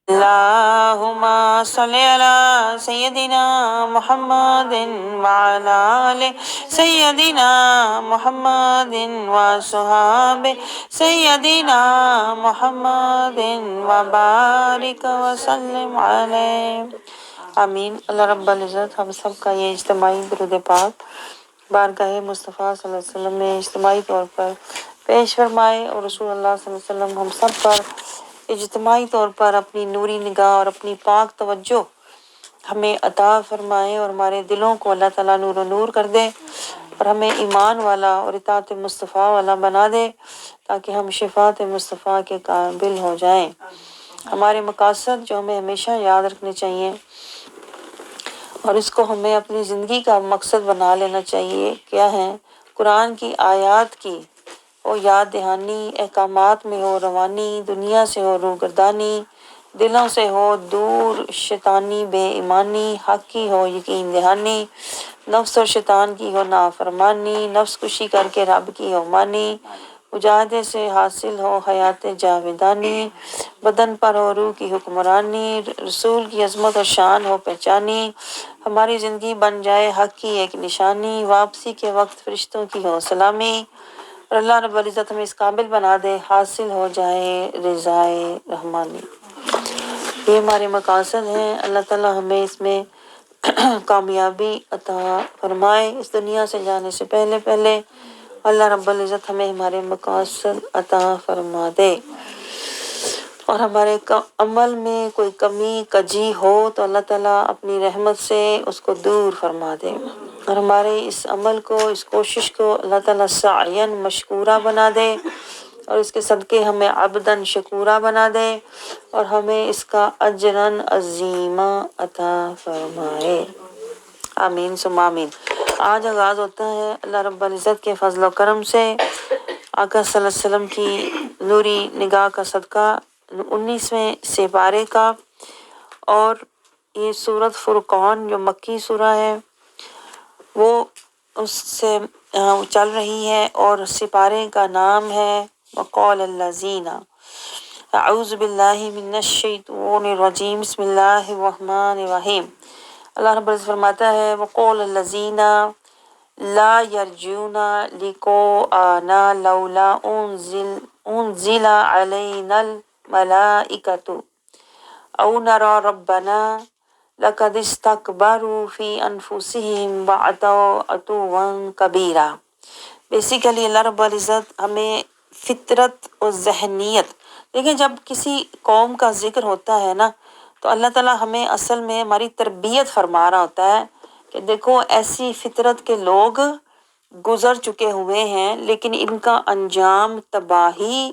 اللهم صل على سيدنا محمد وعلى آل سيدنا محمد وصحابه سيدنا محمد وبارك وسلم عليه آمین۔ اللہ رب العزت ہم سب کا یہ اجتماعی درود پاک بارگاہ مصطفیٰ صلی اللہ علیہ وسلم میں اجتماعی طور پر پیش فرمائے، اور رسول اللہ صلی اللہ علیہ وسلم ہم سب پر اجتماعی طور پر اپنی نوری نگاہ اور اپنی پاک توجہ ہمیں عطا فرمائے، اور ہمارے دلوں کو اللہ تعالیٰ نور و نور کر دے، اور ہمیں ایمان والا اور اطاعت مصطفیٰ والا بنا دے، تاکہ ہم شفاعت مصطفیٰ کے قابل ہو جائیں۔ ہمارے مقاصد جو ہمیں ہمیشہ یاد رکھنے چاہیے، اور اس کو ہمیں اپنی زندگی کا مقصد بنا لینا چاہیے، کیا ہے؟ قرآن کی آیات کی ہو یاد دہانی، احکامات میں ہو روانی، دنیا سے ہو روگردانی، دلوں سے ہو دور شیطانی بے ایمانی، حق کی ہو یقین دہانی، نفس اور شیطان کی ہو نافرمانی، نفس کشی کر کے رب کی ہو مانی، مجاہدے سے حاصل ہو حیات جاویدانی، بدن پر ہو روح کی حکمرانی، رسول کی عظمت اور شان ہو پہچانی، ہماری زندگی بن جائے حق کی ایک نشانی، واپسی کے وقت فرشتوں کی ہو سلامی، اور اللہ رب العزت ہمیں اس قابل بنا دے حاصل ہو جائے رضائے رحمانی۔ یہ ہمارے مقاصد ہیں، اللہ تعالیٰ ہمیں اس میں کامیابی عطا فرمائے۔ اس دنیا سے جانے سے پہلے پہلے اللہ رب العزت ہمیں ہمارے مقاصد عطا فرما دے، اور ہمارے عمل میں کوئی کمی کجی ہو تو اللہ تعالیٰ اپنی رحمت سے اس کو دور فرما دے، اور ہمارے اس عمل کو، اس کوشش کو اللہ تعالیٰ سعین مشکورہ بنا دے، اور اس کے صدقے ہمیں عبداً شکورہ بنا دے، اور ہمیں اس کا اجراً عظیمہ عطا فرمائے۔ آمین ثم آمین۔ آج آغاز ہوتا ہے اللہ رب العزت کے فضل و کرم سے، آقا صلی اللہ علیہ وسلم کی نوری نگاہ کا صدقہ 19ویں سپارے کا، اور یہ سورۃ فرقان جو مکی سورہ ہے وہ اس سے چل رہی ہے، اور سپارے کا نام ہے وقال الذین۔ اعوذ باللہ من الشیطان الرجیم، بسم اللہ الرحمن الرحیم۔ اللہ رب العزت فرماتا ہے وقال الذین لا یرجون لقاءنا لولا انزل علینا الملائکۃ او نری ربنا لقد استکبروا فی انفسہم وعتوا عتوا کبیرا۔ بیسیکلی اللہ رب العزت ہمیں فطرت اور ذہنیت، دیکھیں جب کسی قوم کا ذکر ہوتا ہے نا تو اللہ تعالیٰ ہمیں اصل میں ہماری تربیت فرما رہا ہوتا ہے کہ دیکھو ایسی فطرت کے لوگ گزر چکے ہوئے ہیں، لیکن ان کا انجام تباہی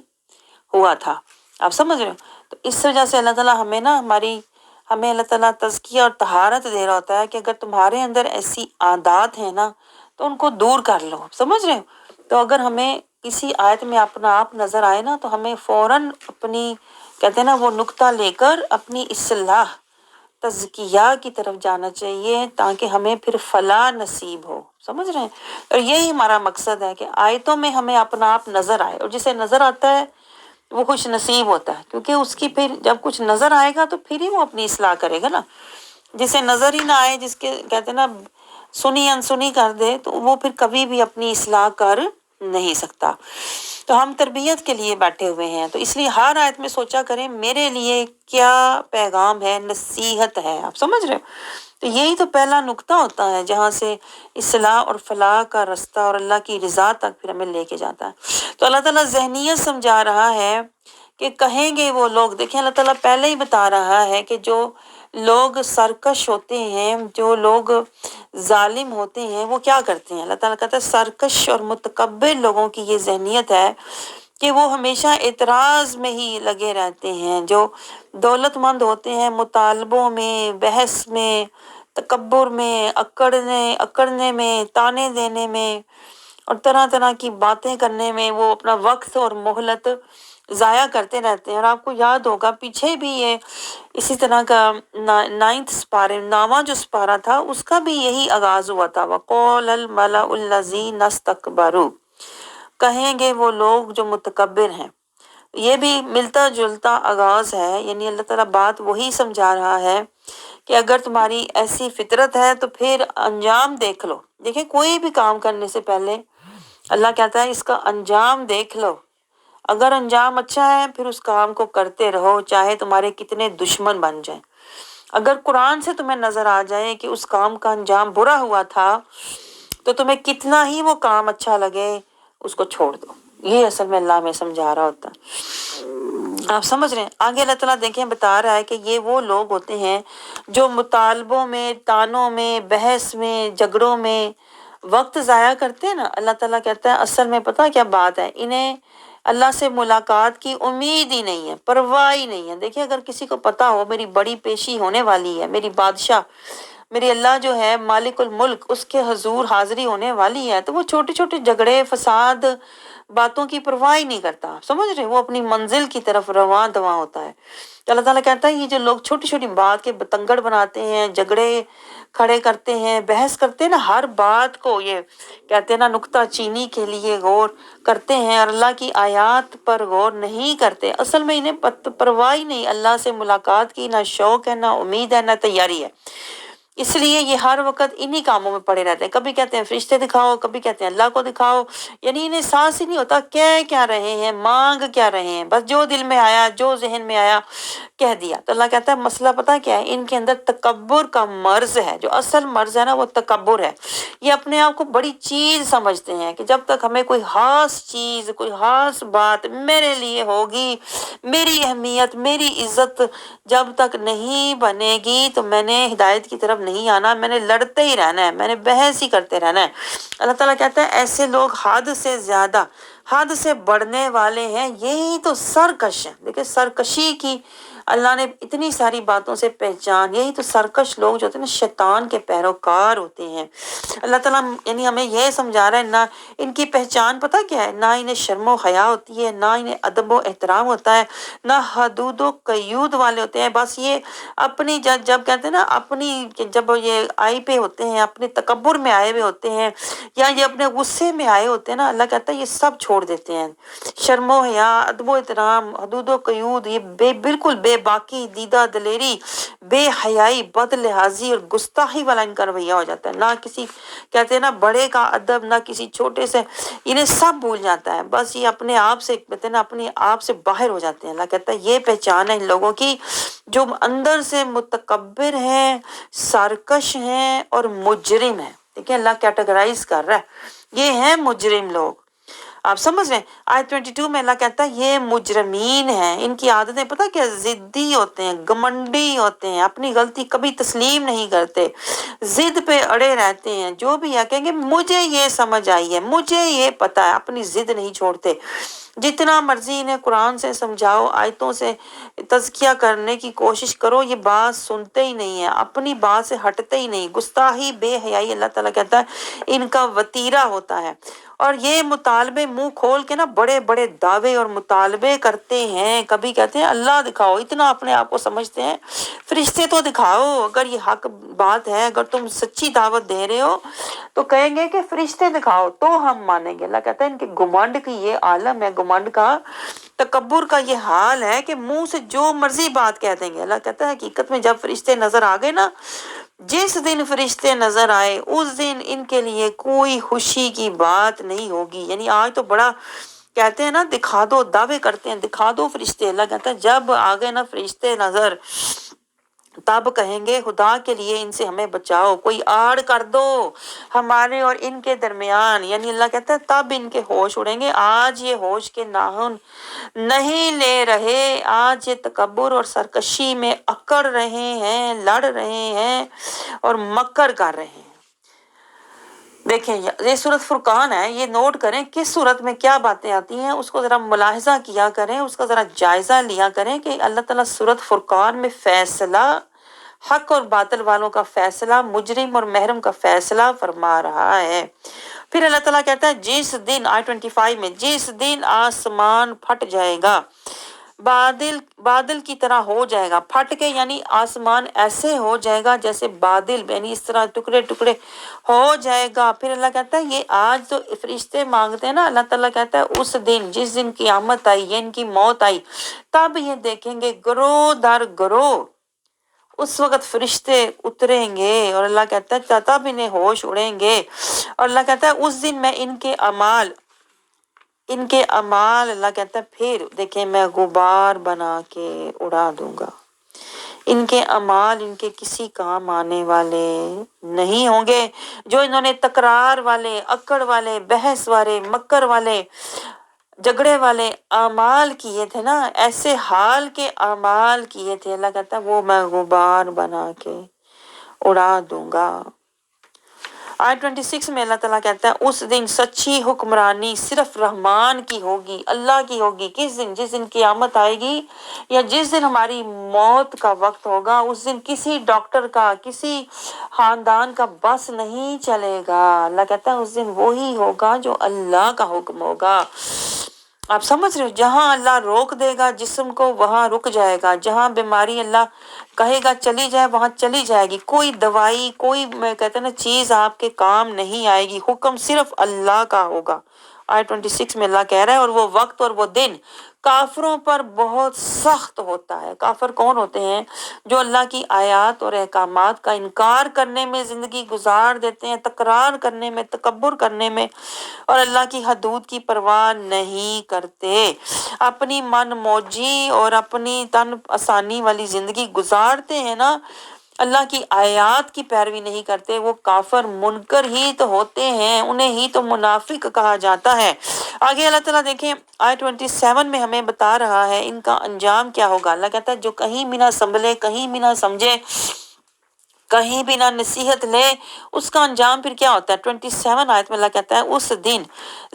ہوا تھا۔ آپ سمجھ رہے ہو؟ تو اس وجہ سے اللہ تعالیٰ ہمیں اللہ تعالیٰ تزکیہ اور طہارت دے رہا ہوتا ہے کہ اگر تمہارے اندر ایسی عادات ہیں نا تو ان کو دور کر لو، سمجھ رہے ہو؟ تو اگر ہمیں کسی آیت میں اپنا آپ نظر آئے نا تو ہمیں فوراً اپنی، کہتے ہیں نا وہ نقطہ لے کر اپنی اصلاح تزکیہ کی طرف جانا چاہیے، تاکہ ہمیں پھر فلاح نصیب ہو، سمجھ رہے ہیں؟ اور یہی ہمارا مقصد ہے کہ آیتوں میں ہمیں اپنا آپ نظر آئے، اور جسے نظر آتا ہے وہ خوش نصیب ہوتا ہے، کیونکہ اس کی پھر جب کچھ نظر آئے گا تو پھر ہی وہ اپنی اصلاح کرے گا نا۔ جسے نظر ہی نہ آئے، جس کے کہتے ہیں نا سنی انسنی کر دے، تو وہ پھر کبھی بھی اپنی اصلاح کر نہیں سکتا۔ تو ہم تربیت کے لیے بیٹھے ہوئے ہیں، تو اس لیے ہر آیت میں سوچا کریں میرے لیے کیا پیغام ہے، نصیحت ہے، آپ سمجھ رہے ہو؟ تو یہی تو پہلا نقطہ ہوتا ہے جہاں سے اصلاح اور فلاح کا رستہ اور اللہ کی رضا تک پھر ہمیں لے کے جاتا ہے۔ تو اللہ تعالیٰ ذہنیت سمجھا رہا ہے کہ کہیں گے وہ لوگ، دیکھیں اللہ تعالیٰ پہلے ہی بتا رہا ہے کہ جو لوگ سرکش ہوتے ہیں، جو لوگ ظالم ہوتے ہیں، وہ کیا کرتے ہیں۔ اللہ تعالیٰ کہتا ہے سرکش اور متکبر لوگوں کی یہ ذہنیت ہے کہ وہ ہمیشہ اعتراض میں ہی لگے رہتے ہیں۔ جو دولت مند ہوتے ہیں مطالبوں میں، بحث میں، تکبر میں، اکڑنے میں، تانے دینے میں، اور طرح طرح کی باتیں کرنے میں وہ اپنا وقت اور مہلت ضائع کرتے رہتے ہیں۔ اور آپ کو یاد ہوگا پیچھے بھی یہ اسی طرح کا 9واں جو سپارہ تھا اس کا بھی یہی آغاز ہوا تھا وَقَالَ الْمَلَأُ الَّذِينَ اسْتَكْبَرُوا، کہیں گے وہ لوگ جو متکبر ہیں۔ یہ بھی ملتا جلتا آغاز ہے، یعنی اللہ تعالیٰ بات وہی سمجھا رہا ہے کہ اگر تمہاری ایسی فطرت ہے تو پھر انجام دیکھ لو۔ دیکھیں کوئی بھی کام کرنے سے پہلے اللہ کہتا ہے اس کا انجام دیکھ لو، اگر انجام اچھا ہے پھر اس کام کو کرتے رہو، چاہے تمہارے کتنے دشمن بن جائیں۔ اگر قرآن سے تمہیں نظر آ جائے کہ اس کام کا انجام برا ہوا تھا تو تمہیں کتنا ہی وہ کام اچھا لگے اس کو چھوڑ دو۔ یہ اصل میں اللہ میں سمجھا رہا ہوتا ہے۔ آپ سمجھ رہے ہیں؟ آگے اللہ تعالیٰ دیکھیں بتا رہا ہے کہ یہ وہ لوگ ہوتے ہیں جو مطالبوں میں، تانوں میں، بحث میں، جھگڑوں میں وقت ضائع کرتے ہیں نا۔ اللہ تعالیٰ کہتا ہے اصل میں پتہ کیا بات ہے، انہیں اللہ سے ملاقات کی امید ہی نہیں ہے، پرواہ ہی نہیں ہے۔ دیکھیں اگر کسی کو پتہ ہو میری بڑی پیشی ہونے والی ہے، میری بادشاہ، میری اللہ جو ہے مالک الملک، اس کے حضور حاضری ہونے والی ہے، تو وہ چھوٹے چھوٹے جھگڑے، فساد، باتوں کی پرواہ ہی نہیں کرتا، سمجھ رہے ہیں؟ وہ اپنی منزل کی طرف رواں دواں ہوتا ہے۔ تو اللہ تعالیٰ کہتا ہے یہ جو لوگ چھوٹی چھوٹی بات کے بتنگڑ بناتے ہیں، جھگڑے کھڑے کرتے ہیں، بحث کرتے ہیں نا، ہر بات کو یہ کہتے ہیں نا نکتہ چینی کے لیے غور کرتے ہیں اور اللہ کی آیات پر غور نہیں کرتے، اصل میں انہیں پرواہ ہی نہیں اللہ سے ملاقات کی، نہ شوق ہے، نہ امید ہے، نہ تیاری ہے۔ اس لیے یہ ہر وقت انہی کاموں میں پڑے رہتے ہیں، کبھی کہتے ہیں فرشتے دکھاؤ، کبھی کہتے ہیں اللہ کو دکھاؤ، یعنی انہیں سانس ہی نہیں ہوتا کہہ کیا رہے ہیں، مانگ کیا رہے ہیں، بس جو دل میں آیا، جو ذہن میں آیا کہہ دیا۔ تو اللہ کہتا ہے مسئلہ پتہ کیا ہے، ان کے اندر تکبر کا مرض ہے، جو اصل مرض ہے نا وہ تکبر ہے۔ یہ اپنے آپ کو بڑی چیز سمجھتے ہیں کہ جب تک ہمیں کوئی خاص چیز، کوئی خاص بات میرے لیے ہوگی، میری اہمیت، میری عزت جب تک نہیں بنے گی تو میں نے ہدایت کی طرف نہیں آنا، میں نے لڑتے ہی رہنا ہے، میں نے بحث ہی کرتے رہنا ہے۔ اللہ تعالیٰ کہتا ہے ایسے لوگ حد سے زیادہ، حد سے بڑھنے والے ہیں، یہی تو سرکش ہیں۔ دیکھیں سرکشی کی اللہ نے اتنی ساری باتوں سے پہچان، یہی تو سرکش لوگ جو ہوتے ہیں نا شیطان کے پیروکار ہوتے ہیں۔ اللہ تعالیٰ یعنی ہمیں یہ سمجھا رہا ہے نہ ان کی پہچان پتہ کیا ہے، نہ انہیں شرم و حیا ہوتی ہے، نہ انہیں ادب و احترام ہوتا ہے، نہ حدود و قیود والے ہوتے ہیں۔ بس یہ اپنی جب کہتے ہیں نا اپنی، جب یہ آئی پہ ہوتے ہیں، اپنے تکبر میں آئے ہوئے ہوتے ہیں، یا یہ اپنے غصے میں آئے ہوتے ہیں نا، اللہ کہتا ہے یہ سب چھوڑ دیتے ہیں۔ شرم و حیا، ادب و احترام، حدود و قیود، یہ بالکل بے باکی، دیدہ دلیری، بے حیائی، بد لحاظی اور گستاخی والا ان کا رویہ ہو جاتا ہے۔ نہ کسی کہتے ہیں نا بڑے کا ادب، نہ کسی چھوٹے سے، انہیں سب بھول جاتا ہے، بس یہ اپنے آپ سے کہتے ہیں نا اپنے آپ سے باہر ہو جاتے ہیں۔ اللہ کہتا ہے یہ پہچان ہے ان لوگوں کی جو اندر سے متکبر ہیں، سرکش ہیں اور مجرم ہیں۔ دیکھیں اللہ کیٹیگرائز کر رہا ہے، یہ ہیں مجرم لوگ۔ آپ سمجھ رہے ہیں؟ آیت 22 میں اللہ کہتا ہے یہ مجرمین ہیں، ان کی عادتیں پتہ کیا، ضدی ہوتے ہیں، گمنڈی ہوتے ہیں، اپنی غلطی کبھی تسلیم نہیں کرتے، ضد پہ اڑے رہتے ہیں، جو بھی ہے کہیں گے مجھے یہ سمجھ آئی ہے، مجھے یہ پتہ ہے، اپنی ضد نہیں چھوڑتے۔ جتنا مرضی انہیں قرآن سے سمجھاؤ، آیتوں سے تزکیہ کرنے کی کوشش کرو، یہ بات سنتے ہی نہیں ہیں، اپنی بات سے ہٹتے ہی نہیں۔ گستاخی، بے حیائی اللہ تعالیٰ کہتا ہے ان کا وتیرہ ہوتا ہے۔ اور یہ مطالبے منہ کھول کے نا بڑے بڑے دعوے اور مطالبے کرتے ہیں، کبھی کہتے ہیں اللہ دکھاؤ، اتنا اپنے آپ کو سمجھتے ہیں، فرشتے تو دکھاؤ اگر یہ حق بات ہے، اگر تم سچی دعوت دے رہے ہو تو کہیں گے کہ فرشتے دکھاؤ تو ہم مانیں گے۔ اللہ کہتا ہے ان کے گمنڈ کی یہ عالم ہے، گمنڈ کا، تکبر کا یہ حال ہے کہ منہ سے جو مرضی بات کہہ دیں گے۔ اللہ کہتا ہے حقیقت میں جب فرشتے نظر آ گئے نا، جس دن فرشتے نظر آئے اس دن ان کے لیے کوئی خوشی کی بات نہیں ہوگی۔ یعنی آج تو بڑا کہتے ہیں نا دکھا دو، دعوے کرتے ہیں دکھا دو فرشتے۔ اللہ کہتا ہے جب آ گئے نا فرشتے نظر، تب کہیں گے خدا کے لیے ان سے ہمیں بچاؤ، کوئی آڑ کر دو ہمارے اور ان کے درمیان۔ یعنی اللہ کہتا ہے تب ان کے ہوش اڑیں گے، آج یہ ہوش کے ناخن نہیں لے رہے، آج یہ تکبر اور سرکشی میں اکڑ رہے ہیں، لڑ رہے ہیں اور مکر کر رہے ہیں۔ دیکھیں یہ سورۃ فرقان ہے، یہ نوٹ کریں کس سورت میں کیا باتیں آتی ہیں، اس کو ذرا ملاحظہ کیا کریں، اس کا ذرا جائزہ لیا کریں کہ اللہ تعالیٰ سورۃ فرقان میں فیصلہ، حق اور باطل والوں کا فیصلہ، مجرم اور محرم کا فیصلہ فرما رہا ہے۔ پھر اللہ تعالیٰ کہتا ہے جس دن، آیت 25 میں، جس دن آسمان پھٹ جائے گا، بادل بادل کی طرح ہو جائے گا، پھٹ کے یعنی آسمان ایسے ہو جائے گا جیسے بادل، یعنی اس طرح ٹکڑے ٹکڑے ہو جائے گا۔ پھر اللہ کہتا ہے یہ آج تو فرشتے مانگتے ہیں نا، اللہ تعالیٰ کہتا ہے اس دن جس دن قیامت آئی یا ان کی موت آئی، تب یہ دیکھیں گے گروہ در گروہ، اس وقت فرشتے اتریں گے اور اللہ کہتا ہے تب انہیں ہوش اڑیں گے، اور اللہ کہتا ہے اس دن میں ان کے اعمال اللہ کہتا ہے پھر دیکھیں میں غبار بنا کے اڑا دوں گا، ان کے اعمال ان کے کسی کام آنے والے نہیں ہوں گے۔ جو انہوں نے تکرار والے، اکڑ والے، بحث والے، مکر والے، جھگڑے والے اعمال کیے تھے نا، ایسے حال کے اعمال کیے تھے، اللہ کہتا ہے وہ میں غبار بنا کے اڑا دوں گا۔ آیت 26 میں اللہ تعالیٰ کہتا ہے اس دن سچی حکمرانی صرف رحمان کی ہوگی، اللہ کی ہوگی۔ کس دن؟ جس دن قیامت آئے گی یا جس دن ہماری موت کا وقت ہوگا، اس دن کسی ڈاکٹر کا، کسی خاندان کا بس نہیں چلے گا۔ اللہ کہتا ہے اس دن وہی ہوگا جو اللہ کا حکم ہوگا۔ آپ سمجھ رہے ہو، جہاں اللہ روک دے گا جسم کو وہاں رک جائے گا، جہاں بیماری اللہ کہے گا چلی جائے وہاں چلی جائے گی، کوئی دوائی کوئی میں کہتے ہیں نا چیز آپ کے کام نہیں آئے گی، حکم صرف اللہ کا ہوگا۔ آیت 26 میں اللہ کہہ رہا ہے اور وہ وقت اور وہ دن کافروں پر بہت سخت ہوتا ہے۔ کافر کون ہوتے ہیں؟ جو اللہ کی آیات اور احکامات کا انکار کرنے میں زندگی گزار دیتے ہیں، تکرار کرنے میں، تکبر کرنے میں، اور اللہ کی حدود کی پرواہ نہیں کرتے، اپنی من موجی اور اپنی تن آسانی والی زندگی گزارتے ہیں نا، اللہ کی آیات کی پیروی نہیں کرتے، وہ کافر منکر ہی تو ہوتے ہیں، انہیں ہی تو منافق کہا جاتا ہے۔ آگے اللہ تعالیٰ دیکھیں آیت 27 میں ہمیں بتا رہا ہے ان کا انجام کیا ہوگا۔ اللہ کہتا ہے جو کہیں بھی نہ سنبھلے، کہیں بھی نہ سمجھے، کہیں بھی نہ نصیحت لے، اس کا انجام پھر کیا ہوتا ہے؟ 27 آیت میں اللہ کہتا ہے اس دن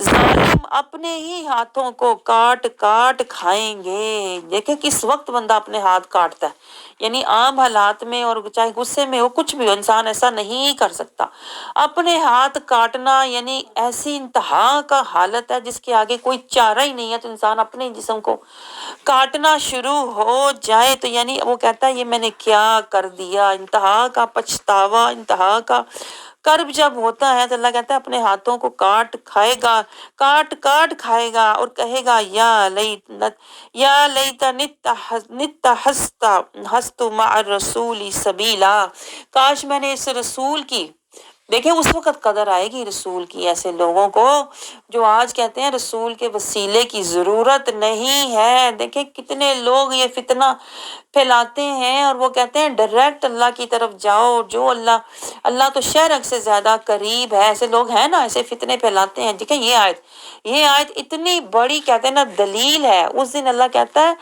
ظالم اپنے ہی ہاتھوں کو کاٹ کاٹ کھائیں گے۔ دیکھیں کس وقت بندہ اپنے ہاتھ کاٹتا ہے، یعنی عام حالات میں اور چاہے غصے میں ہو، کچھ بھی ہو، انسان ایسا نہیں کر سکتا۔ اپنے ہاتھ کاٹنا یعنی ایسی انتہا کا حالت ہے جس کے آگے کوئی چارہ ہی نہیں ہے، تو انسان اپنے جسم کو کاٹنا شروع ہو جائے تو یعنی وہ کہتا ہے یہ میں نے کیا کر دیا، انتہا کا پچھتاوا، انتہا کا کرب جب ہوتا ہے تو اللہ کہتا ہے اپنے ہاتھوں کو کاٹ کھائے گا، کاٹ کاٹ کھائے گا اور کہے گا یا لیت ہست مع الرسول سبیلا، کاش میں نے اس رسول کی، دیکھیں اس وقت قدر آئے گی رسول کی ایسے لوگوں کو جو آج کہتے ہیں رسول کے وسیلے کی ضرورت نہیں ہے۔ دیکھیں کتنے لوگ یہ فتنہ پھیلاتے ہیں اور وہ کہتے ہیں ڈائریکٹ اللہ کی طرف جاؤ، جو اللہ تو شرک سے زیادہ قریب ہے، ایسے لوگ ہیں نا، ایسے فتنے پھیلاتے ہیں۔ دیکھیں یہ آیت اتنی بڑی کہتے ہیں نا دلیل ہے۔ اس دن اللہ کہتا ہے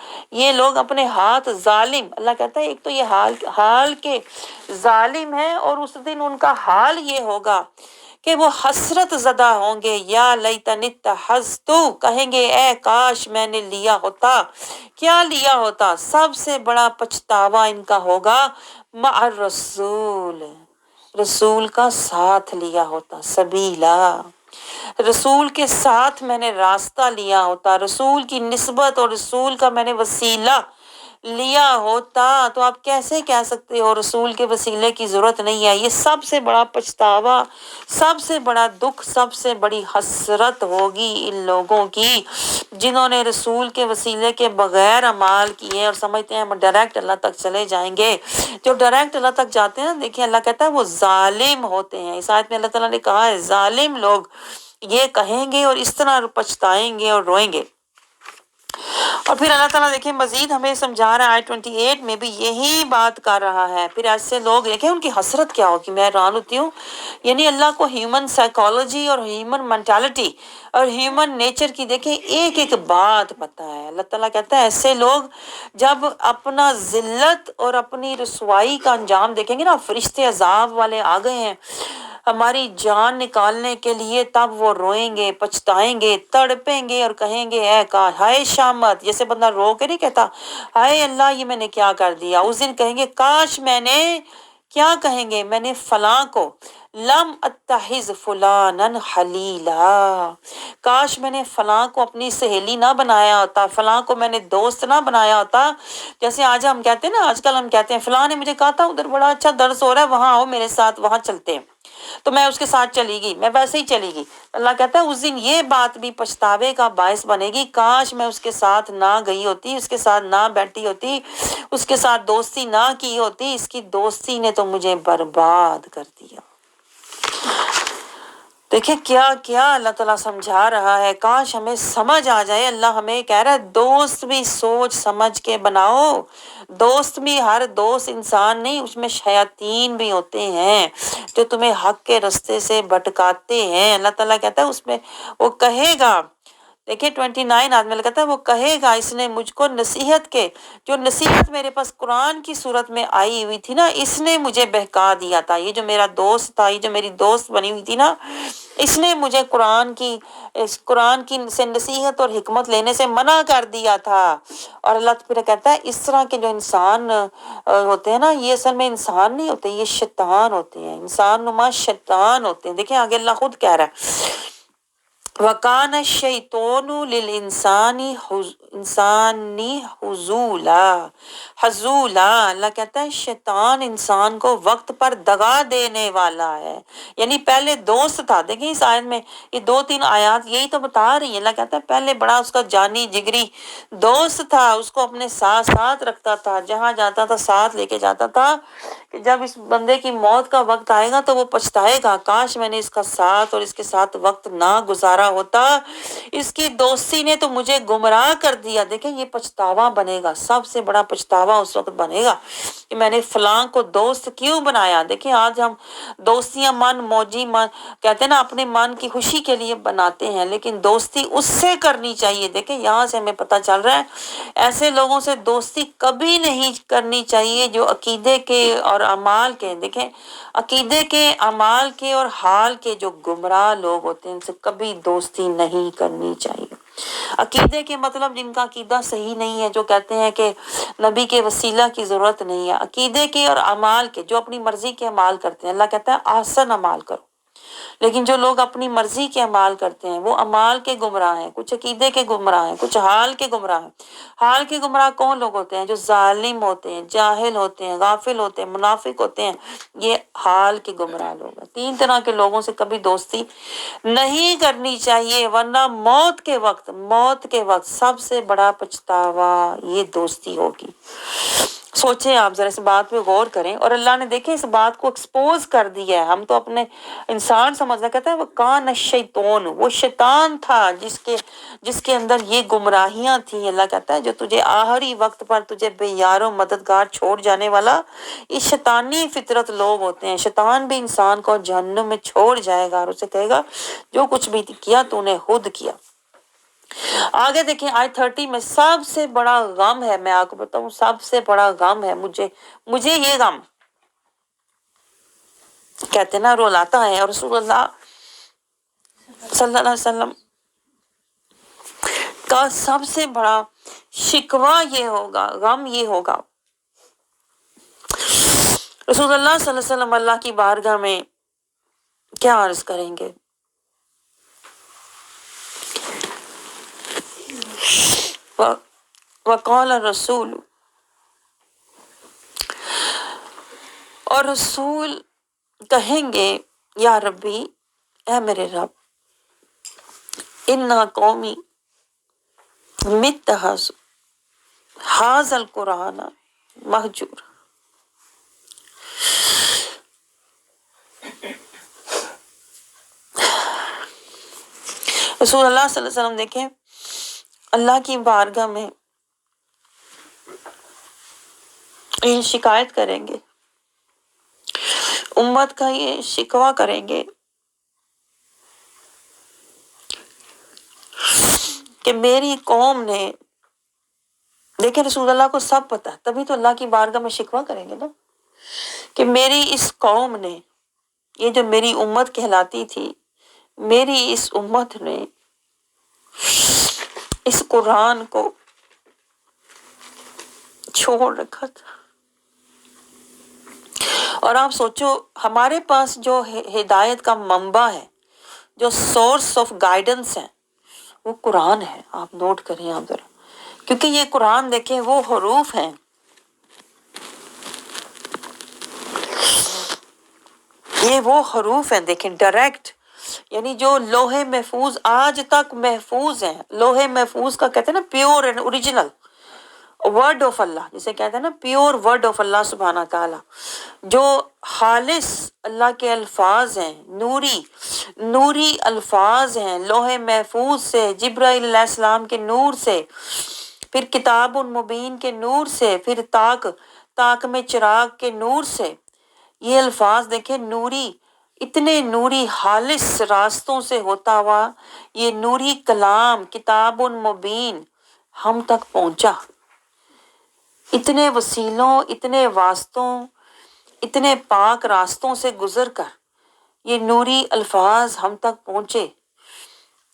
یہ لوگ اپنے ہاتھ ظالم، اللہ کہتا ہے ایک تو یہ حال کے ظالم ہیں، اور اس دن ان کا حال یہ ہوگا کہ وہ حسرت زدہ ہوں گے، یا لیتنی اتخذت، کہیں گے اے کاش میں نے لیا ہوتا، کیا لیا ہوتا؟ سب سے بڑا پچھتاوا ان کا ہوگا مع الرسول، رسول کا ساتھ لیا ہوتا، سبیلا، رسول کے ساتھ میں نے راستہ لیا ہوتا، رسول کی نسبت اور رسول کا میں نے وسیلہ لیا ہوتا۔ تو آپ کیسے کہہ سکتے ہو رسول کے وسیلے کی ضرورت نہیں ہے؟ یہ سب سے بڑا پچھتاوا، سب سے بڑا دکھ، سب سے بڑی حسرت ہوگی ان لوگوں کی جنہوں نے رسول کے وسیلے کے بغیر اعمال کیے اور سمجھتے ہیں ہم ڈائریکٹ اللہ تک چلے جائیں گے۔ جو ڈائریکٹ اللہ تک جاتے ہیں دیکھیں اللہ کہتا ہے وہ ظالم ہوتے ہیں۔ اس آیت میں اللہ تعالیٰ نے کہا ہے ظالم لوگ یہ کہیں گے اور اس طرح پچھتائیں گے اور روئیں گے۔ اور پھر اللہ تعالیٰ دیکھیں مزید ہمیں سمجھا رہا ہے، آیت 28 میں بھی یہی بات کر رہا ہے۔ پھر ایسے لوگ دیکھیں ان کی حسرت کیا ہوگی، میں حیران ہوتی ہوں، یعنی اللہ کو ہیومن سائیکالوجی اور ہیومن مینٹالٹی اور ہیومن نیچر کی دیکھیں ایک ایک بات پتہ ہے۔ اللہ تعالیٰ کہتا ہے ایسے لوگ جب اپنا ذلت اور اپنی رسوائی کا انجام دیکھیں گے نا، فرشتے عذاب والے آ گئے ہیں ہماری جان نکالنے کے لیے، تب وہ روئیں گے، پچھتائیں گے، تڑپیں گے اور کہیں گے اے کاش، ہائے شامت، جیسے بندہ رو کے نہیں کہتا ہائے اللہ یہ میں نے کیا کر دیا، اس دن کہیں گے کاش میں نے، کیا کہیں گے، میں نے فلاں کو لم اتخذ فلانا خلیلا، کاش میں نے فلاں کو اپنی سہیلی نہ بنایا ہوتا، فلاں کو میں نے دوست نہ بنایا ہوتا۔ جیسے آج ہم کہتے ہیں نا، آج کل ہم کہتے ہیں فلاں نے مجھے کہا تھا ادھر بڑا اچھا درس ہو رہا ہے، وہاں آؤ میرے ساتھ، وہاں چلتے ہیں، تو میں اس کے ساتھ چلی گئی، میں ویسے ہی چلی گئی۔ اللہ کہتا ہے اس دن یہ بات بھی پچھتاوے کا باعث بنے گی، کاش میں اس کے ساتھ نہ گئی ہوتی، اس کے ساتھ نہ بیٹھی ہوتی، اس کے ساتھ دوستی نہ کی ہوتی، اس کی دوستی نے تو مجھے برباد کر دیا۔ دیکھیں کیا کیا اللہ تعالیٰ سمجھا رہا ہے، کاش ہمیں سمجھ آ جائے۔ اللہ ہمیں کہہ رہا ہے دوست بھی سوچ سمجھ کے بناؤ، دوست بھی ہر دوست انسان نہیں، اس میں شیاطین بھی ہوتے ہیں جو تمہیں حق کے رستے سے بھٹکاتے ہیں۔ اللہ تعالیٰ کہتا ہے اس میں وہ کہے گا، دیکھیں 29 آدمی کہتا ہے وہ کہے گا اس نے مجھ کو نصیحت کے، جو نصیحت میرے پاس قرآن کی صورت میں آئی ہوئی تھی نا، اس نے مجھے بہکا دیا تھا، یہ جو میرا دوست تھا، یہ جو میری دوست بنی ہوئی تھی نا، اس نے مجھے قرآن کی سے نصیحت اور حکمت لینے سے منع کر دیا تھا۔ اور اللہ پھر کہتا ہے اس طرح کے جو انسان ہوتے ہیں نا، یہ اصل میں انسان نہیں ہوتے، یہ شیطان ہوتے ہیں، انسان نما شیطان ہوتے ہیں۔ دیکھیں آگے اللہ خود کہہ رہا ہے وَكَانَ الشَّيْطَانُ لِلْإِنسَانِ حَزُولًا، اللہ کہتا ہے شیطان انسان کو وقت پر دغا دینے والا ہے۔ یعنی پہلے دوست تھا، دیکھیں اس آیت میں یہ 2-3 آیات یہی تو بتا رہی ہیں۔ اللہ کہتا ہے پہلے بڑا اس کا جانی جگری دوست تھا، اس کو اپنے ساتھ ساتھ رکھتا تھا، جہاں جاتا تھا ساتھ لے کے جاتا تھا، کہ جب اس بندے کی موت کا وقت آئے گا تو وہ پچھتائے گا، کاش میں نے اس کا ساتھ اور اس کے ساتھ وقت نہ گزارا ہوتا، اس کی دوستی نے تو مجھے گمراہ کر دیا۔ دیکھیں یہ پچھتاوا بنے گا، سب سے بڑا پچھتاوا اس وقت بنے گا کہ میں نے فلاں کو دوست کیوں بنایا۔ دیکھیں آج ہم دوستیاں من موجی من کہتے ہیں نا، اپنے من کی خوشی کے لیے بناتے ہیں، لیکن دوستی اس سے کرنی چاہیے۔ دیکھیں یہاں سے ہمیں پتہ چل رہا ہے ایسے لوگوں سے دوستی کبھی نہیں کرنی چاہیے جو عقیدے کے اور اعمال کے، دیکھیں عقیدے کے، اعمال کے اور حال کے جو گمراہ لوگ ہوتے ہیں ان سے کبھی دوستی نہیں کرنی چاہیے۔ عقیدے کے مطلب جن کا عقیدہ صحیح نہیں ہے، جو کہتے ہیں کہ نبی کے وسیلہ کی ضرورت نہیں ہے، عقیدے کے اور اعمال کے جو اپنی مرضی کے اعمال کرتے ہیں، اللہ کہتا ہے احسن اعمال کرو۔ لیکن جو لوگ اپنی مرضی کے اعمال کرتے ہیں وہ اعمال کے گمراہ ہیں، کچھ عقیدے کے گمراہ ہیں، کچھ حال کے گمراہ ہیں۔ حال کے گمراہ کون لوگ ہوتے ہیں؟ جو ظالم ہوتے ہیں، جاہل ہوتے ہیں، غافل ہوتے ہیں، منافق ہوتے ہیں، یہ حال کے گمراہ لوگ ہیں۔ 3 طرح کے لوگوں سے کبھی دوستی نہیں کرنی چاہیے، ورنہ موت کے وقت سب سے بڑا پچھتاوا یہ دوستی ہوگی۔ سوچیں آپ ذرا اس بات پہ غور کریں، اور اللہ نے دیکھیں اس بات کو ایکسپوز کر دیا ہے۔ ہم تو اپنے انسان سمجھنا، کہتا ہے وہ کان الشیطان، وہ شیطان تھا جس کے اندر یہ گمراہیاں تھیں۔ اللہ کہتا ہے جو تجھے آخری وقت پر تجھے بے یار و مددگار چھوڑ جانے والا، یہ شیطانی فطرت لوگ ہوتے ہیں۔ شیطان بھی انسان کو جہنم میں چھوڑ جائے گا اور اسے کہے گا جو کچھ بھی کیا تو نے خود کیا۔ آگے دیکھیں آیت 30 میں سب سے بڑا غم ہے، میں آپ کو بتاؤں سب سے بڑا غم ہے مجھے یہ غم کہتے نا رولاتا ہے، اور رسول اللہ صلی اللہ علیہ وسلم کا سب سے بڑا شکوہ یہ ہوگا، غم یہ ہوگا۔ رسول اللہ صلی اللہ علیہ وسلم اللہ کی بارگاہ میں کیا عرض کریں گے؟ وقال الرسول، اور رسول کہیں گے یا ربی، اے میرے رب، انا قومی متخذوا ھذا القرآن مہجور۔ رسول اللہ صلی اللہ علیہ وسلم دیکھیں اللہ کی بارگاہ میں یہ شکایت کریں گے، امت کا یہ شکوہ کریں گے کہ میری قوم نے، دیکھیں رسول اللہ کو سب پتہ ہے، تبھی تو اللہ کی بارگاہ میں شکوہ کریں گے نا، کہ میری اس قوم نے، یہ جو میری امت کہلاتی تھی، میری اس امت نے اس قرآن کو چھوڑ رکھا تھا، اور آپ سوچو ہمارے پاس جو ہدایت کا منبع ہے، جو سورس آف گائیڈنس ہے، وہ قرآن ہے. آپ نوٹ کریں آپ ذرا، کیونکہ یہ قرآن دیکھیں وہ حروف ہیں، یہ وہ حروف ہیں دیکھیں ڈائریکٹ، یعنی جو لوح محفوظ آج تک محفوظ ہیں. لوح محفوظ کا کہتے ہیں نا pure and original word of اللہ، جسے کہتے ہیں نا پیور ورڈ آف اللہ سبحانہ تعالیٰ، جو خالص اللہ کے الفاظ ہیں، نوری الفاظ ہیں، لوح محفوظ سے، جبرائیل علیہ السلام کے نور سے، پھر کتاب مبین کے نور سے، پھر تاک میں چراغ کے نور سے. یہ الفاظ دیکھیں نوری، اتنے نوری خالص راستوں سے ہوتا ہوا یہ نوری کلام کتاب مبین ہم تک پہنچا. اتنے وسیلوں، اتنے واسطوں، اتنے پاک راستوں سے گزر کر یہ نوری الفاظ ہم تک پہنچے.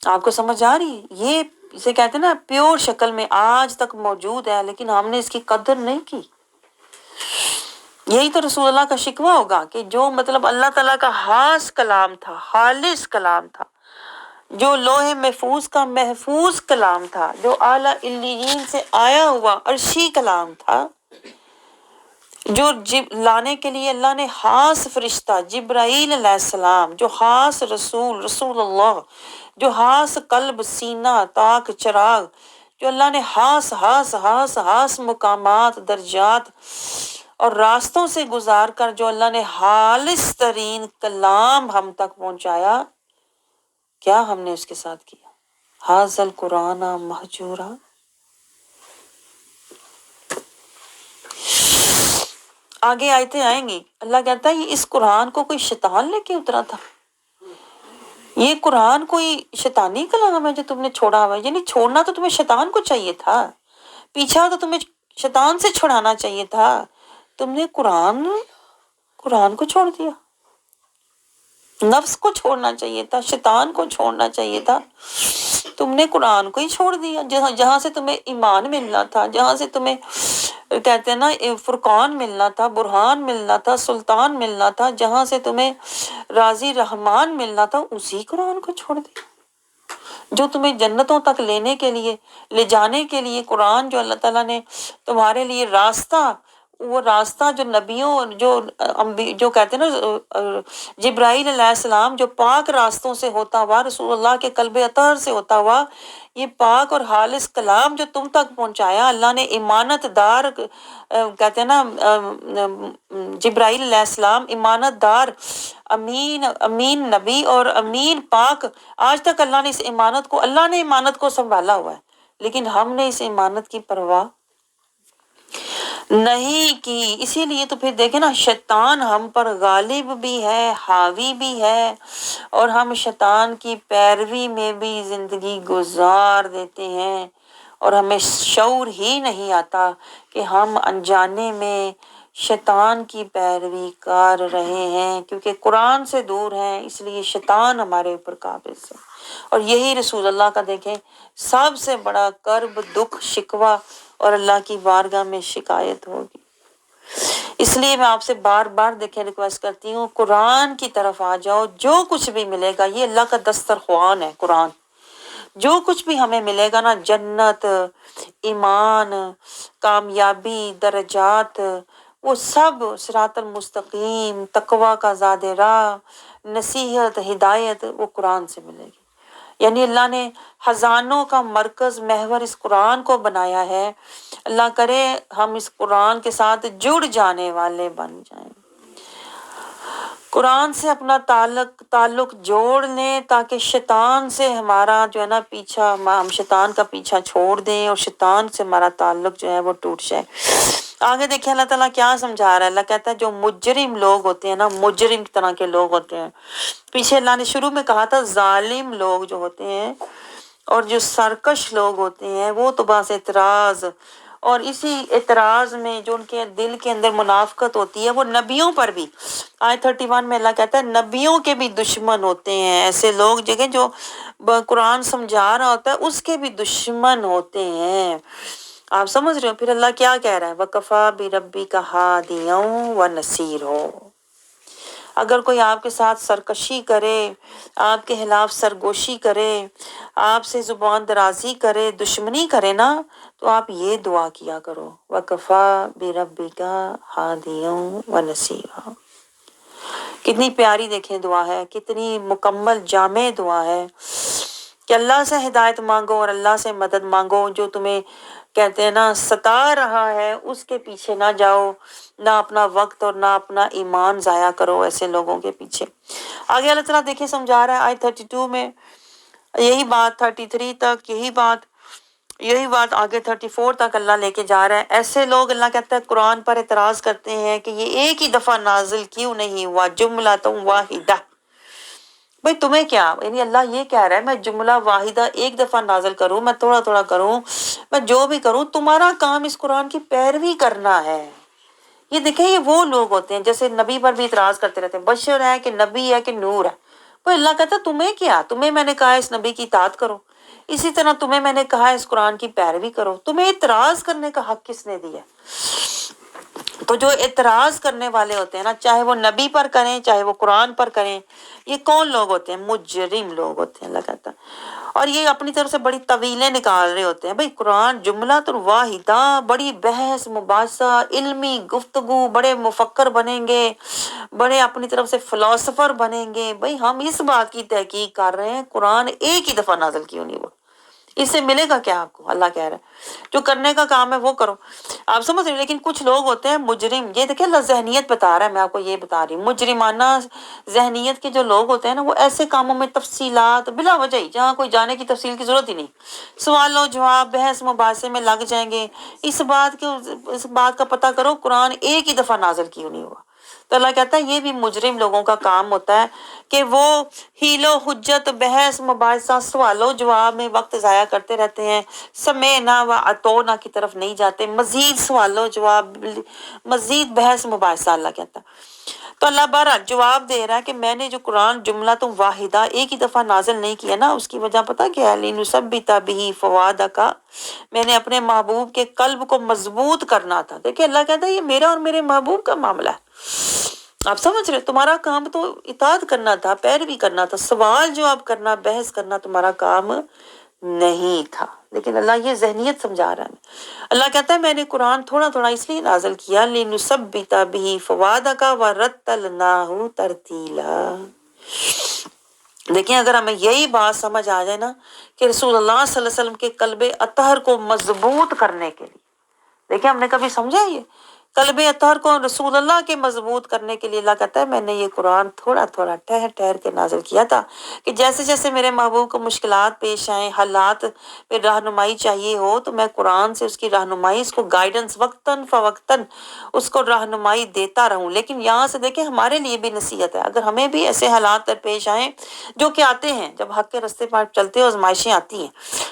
آپ کو سمجھ آ رہی ہے؟ یہ اسے کہتے ہیں نا پیور شکل میں آج تک موجود ہے، لیکن ہم نے اس کی قدر نہیں کی. یہی تو رسول اللہ کا شکوہ ہوگا کہ جو مطلب اللہ تعالیٰ کا خاص کلام تھا، خالص کلام تھا، جو لوح محفوظ کا محفوظ کلام تھا، جو اعلیٰ علیین سے آیا ہوا عرشی کلام تھا، جو لانے کے لیے اللہ نے خاص فرشتہ جبرائیل علیہ السلام، جو خاص رسول اللہ، جو خاص قلب سینہ تاک چراغ، جو اللہ نے خاص مقامات درجات اور راستوں سے گزار کر جو اللہ نے خالص ترین کلام ہم تک پہنچایا، کیا ہم نے اس کے ساتھ کیا؟ حاذل قرآن مہجورا. آگے آیتیں آئیں گی، اللہ کہتا ہے یہ اس قرآن کو کوئی شیطان لے کے اترا تھا، یہ قرآن کوئی شیطانی کلام ہے جو تم نے چھوڑا ہوا ہے. یعنی چھوڑنا تو تمہیں شیطان کو چاہیے تھا، پیچھا تو تمہیں شیطان سے چھڑانا چاہیے تھا. تم نے قرآن کو چھوڑ دیا، نفس کو چھوڑنا چاہیے تھا، شیطان کو چھوڑنا چاہیے تھا. تم نے قرآن کو ہی چھوڑ دیا، جہاں سے تمہیں ایمان ملنا تھا، جہاں سے تمہیں کہتے ہیں نا فرقان ملنا تھا، برہان ملنا تھا، سلطان ملنا تھا، جہاں سے تمہیں راضی رحمان ملنا تھا، اسی قرآن کو چھوڑ دیا. جو تمہیں جنتوں تک لے جانے کے لیے قرآن جو اللہ تعالیٰ نے تمہارے لیے وہ راستہ جو نبیوں جو کہتے ہیں نا جبرائیل علیہ السلام جو پاک راستوں سے ہوتا ہوا، رسول اللہ کے قلب اطہر سے ہوتا ہوا، یہ پاک اور خالص کلام جو تم تک پہنچایا، اللہ نے امانت دار کہتے ہیں نا جبرائیل علیہ السلام امانت دار، امین نبی اور امین پاک. آج تک اللہ نے امانت کو سنبھالا ہوا ہے، لیکن ہم نے اس امانت کی پرواہ نہیں کی. اسی لیے تو پھر دیکھیں نا شیطان ہم پر غالب بھی ہے، حاوی بھی ہے، اور ہم شیطان کی پیروی میں بھی زندگی گزار دیتے ہیں، اور ہمیں شعور ہی نہیں آتا کہ ہم انجانے میں شیطان کی پیروی کر رہے ہیں، کیونکہ قرآن سے دور ہیں، اس لیے شیطان ہمارے اوپر قابض ہے. اور یہی رسول اللہ کا دیکھیں سب سے بڑا کرب، دکھ، شکوہ اور اللہ کی بارگاہ میں شکایت ہوگی. اس لیے میں آپ سے بار بار دیکھیں ریکویسٹ کرتی ہوں، قرآن کی طرف آ جاؤ. جو کچھ بھی ملے گا یہ اللہ کا دسترخوان ہے. قرآن جو کچھ بھی ہمیں ملے گا نا، جنت، ایمان، کامیابی، درجات، وہ سب صراط المستقیم، تقوی کا زاد راہ، نصیحت، ہدایت، وہ قرآن سے ملے گی. یعنی اللہ نے خزانوں کا مرکز محور اس قرآن کو بنایا ہے. اللہ کرے ہم اس قرآن کے ساتھ جڑ جانے والے بن جائیں، قرآن سے اپنا تعلق جوڑ لیں، تاکہ شیطان سے ہمارا جو ہے نا ہم شیطان کا پیچھا چھوڑ دیں اور شیطان سے ہمارا تعلق جو ہے وہ ٹوٹ جائے. آگے دیکھیں اللہ تعالیٰ کیا سمجھا رہا ہے. اللہ کہتا ہے جو مجرم لوگ ہوتے ہیں نا، مجرم طرح کے لوگ ہوتے ہیں، پیچھے اللہ نے شروع میں کہا تھا ظالم لوگ جو ہوتے ہیں اور جو سرکش لوگ ہوتے ہیں، وہ تو بس اعتراض، اور اسی اعتراض میں جو ان کے دل کے اندر منافقت ہوتی ہے، وہ نبیوں پر بھی، آیت 31 میں اللہ کہتا ہے نبیوں کے بھی دشمن ہوتے ہیں. ایسے لوگ جو قرآن سمجھا رہا ہوتا ہے اس کے بھی دشمن ہوتے ہیں. آپ سمجھ رہے ہو؟ پھر اللہ کیا کہہ رہا ہے؟ وَكَفَى بِرَبِّكَ هَادِيًا وَنَصِيرًا. اگر کوئی آپ کے ساتھ سرکشی کرے، آپ کے خلاف سرگوشی کرے، آپ سے زبان درازی کرے، دشمنی کرے نا، تو آپ یہ دعا کیا کرو، وَكَفَى بِرَبِّكَ هَادِيًا وَنَصِيرًا۔ کتنی پیاری دیکھیں دعا ہے، کتنی مکمل جامع دعا ہے کہ اللہ سے ہدایت مانگو اور اللہ سے مدد مانگو۔ جو تمہیں کہتے ہیں نا ستا رہا ہے، اس کے پیچھے نہ جاؤ، نہ اپنا وقت اور نہ اپنا ایمان ضائع کرو ایسے لوگوں کے پیچھے۔ آگے اللہ تعالیٰ دیکھیں سمجھا رہا ہے آیت 32 میں یہی بات، 33 تک یہی بات آگے 34 تک اللہ لے کے جا رہا ہے۔ ایسے لوگ اللہ کہتا ہے قرآن پر اعتراض کرتے ہیں کہ یہ ایک ہی دفعہ نازل کیوں نہیں ہوا، جملۃ واحدہ۔ بھئی تمہیں کیا، یعنی اللہ یہ کہہ رہا ہے میں جملہ واحدہ ایک دفعہ نازل کروں، میں تھوڑا تھوڑا کروں، میں جو بھی کروں، تمہارا کام اس قرآن کی پیروی کرنا ہے۔ یہ دیکھیں یہ وہ لوگ ہوتے ہیں جیسے نبی پر بھی اعتراض کرتے رہتے ہیں، بشر ہے کہ نبی ہے کہ نور ہے۔ بھئی اللہ کہتا ہے تمہیں کیا، تمہیں میں نے کہا اس نبی کی اطاعت کرو، اسی طرح تمہیں میں نے کہا اس قرآن کی پیروی کرو، تمہیں اعتراض کرنے کا حق کس نے دیا؟ تو جو اعتراض کرنے والے ہوتے ہیں نا، چاہے وہ نبی پر کریں چاہے وہ قرآن پر کریں، یہ کون لوگ ہوتے ہیں؟ مجرم لوگ ہوتے ہیں اللہ کہتا ہے۔ اور یہ اپنی طرف سے بڑی طویلیں نکال رہے ہوتے ہیں، بھئی قرآن جملہ تو واحدہ، بڑی بحث مباحثہ علمی گفتگو، بڑے مفکر بنیں گے، بڑے اپنی طرف سے فلاسفر بنیں گے۔ بھئی ہم اس بات کی تحقیق کر رہے ہیں قرآن ایک ہی دفعہ نازل کیوں نہیں ہوا، اس سے ملے گا کیا آپ کو؟ اللہ کہہ رہا ہے جو کرنے کا کام ہے وہ کرو، آپ سمجھ رہے ہیں۔ لیکن کچھ لوگ ہوتے ہیں مجرم، یہ دیکھیں اللہ ذہنیت بتا رہا ہے، میں آپ کو یہ بتا رہی ہوں، مجرمانہ ذہنیت کے جو لوگ ہوتے ہیں نا، وہ ایسے کاموں میں تفصیلات بلا وجہ ہی، جہاں کوئی جانے کی تفصیل کی ضرورت ہی نہیں، سوال و جواب بحث مباحثے میں لگ جائیں گے۔ اس بات کا پتہ کرو قرآن ایک ہی دفعہ نازل کیوں نہیں ہوا۔ تو اللہ کہتا ہے یہ بھی مجرم لوگوں کا کام ہوتا ہے کہ وہ حیل و حجت، بحث مباحثہ، سوال و جواب میں وقت ضائع کرتے رہتے ہیں، سمعنا و اطعنا کی طرف نہیں جاتے، مزید سوال و جواب، مزید بحث مباحثہ اللہ کہتا ہے۔ تو اللہ بہرحال جواب دے رہا ہے کہ میں نے جو قرآن جملہ تم واحدہ ایک ہی دفعہ نازل نہیں کیا نا، اس کی وجہ پتہ کیا ہے؟ لِنُثَبِّتَ بِهِ فُؤَادَكَ، میں نے اپنے محبوب کے قلب کو مضبوط کرنا تھا۔ دیکھیں اللہ کہتا ہے یہ میرا اور میرے محبوب کا معاملہ ہے، آپ سمجھ رہے، تمہارا کام تو اطاعت کرنا تھا، پیروی کرنا تھا، سوال جواب کرنا، بحث کرنا تمہارا کام نہیں تھا۔ لیکن اللہ یہ ذہنیت سمجھا رہا ہے، اللہ کہتا ہے میں نے قرآن تھوڑا تھوڑا اس لیے نازل کیا، لِنُثَبِّتَ بِهِ فُؤَادَكَ وَرَتَّلْنَاهُ تَرْتِيلًا۔ دیکھیں اگر ہمیں یہی بات سمجھ آ جائے نا کہ رسول اللہ صلی اللہ علیہ وسلم کے قلب اطہر کو مضبوط کرنے کے لیے، دیکھیں ہم نے کبھی سمجھا یہ قلب اطہر کو رسول اللہ کے مضبوط کرنے کے لیے اللہ کہتا ہے میں نے یہ قرآن تھوڑا تھوڑا ٹھہر ٹھہر کے نازل کیا تھا کہ جیسے جیسے میرے محبوب کو مشکلات پیش آئیں، حالات پہ رہنمائی چاہیے ہو، تو میں قرآن سے اس کی رہنمائی، اس کو گائیڈنس وقتاً فوقتاً اس کو رہنمائی دیتا رہوں۔ لیکن یہاں سے دیکھیں ہمارے لیے بھی نصیحت ہے، اگر ہمیں بھی ایسے حالات پر پیش آئیں جو کہ آتے ہیں، جب حق کے رستے پر چلتے ہو آزمائشیں آتی ہیں،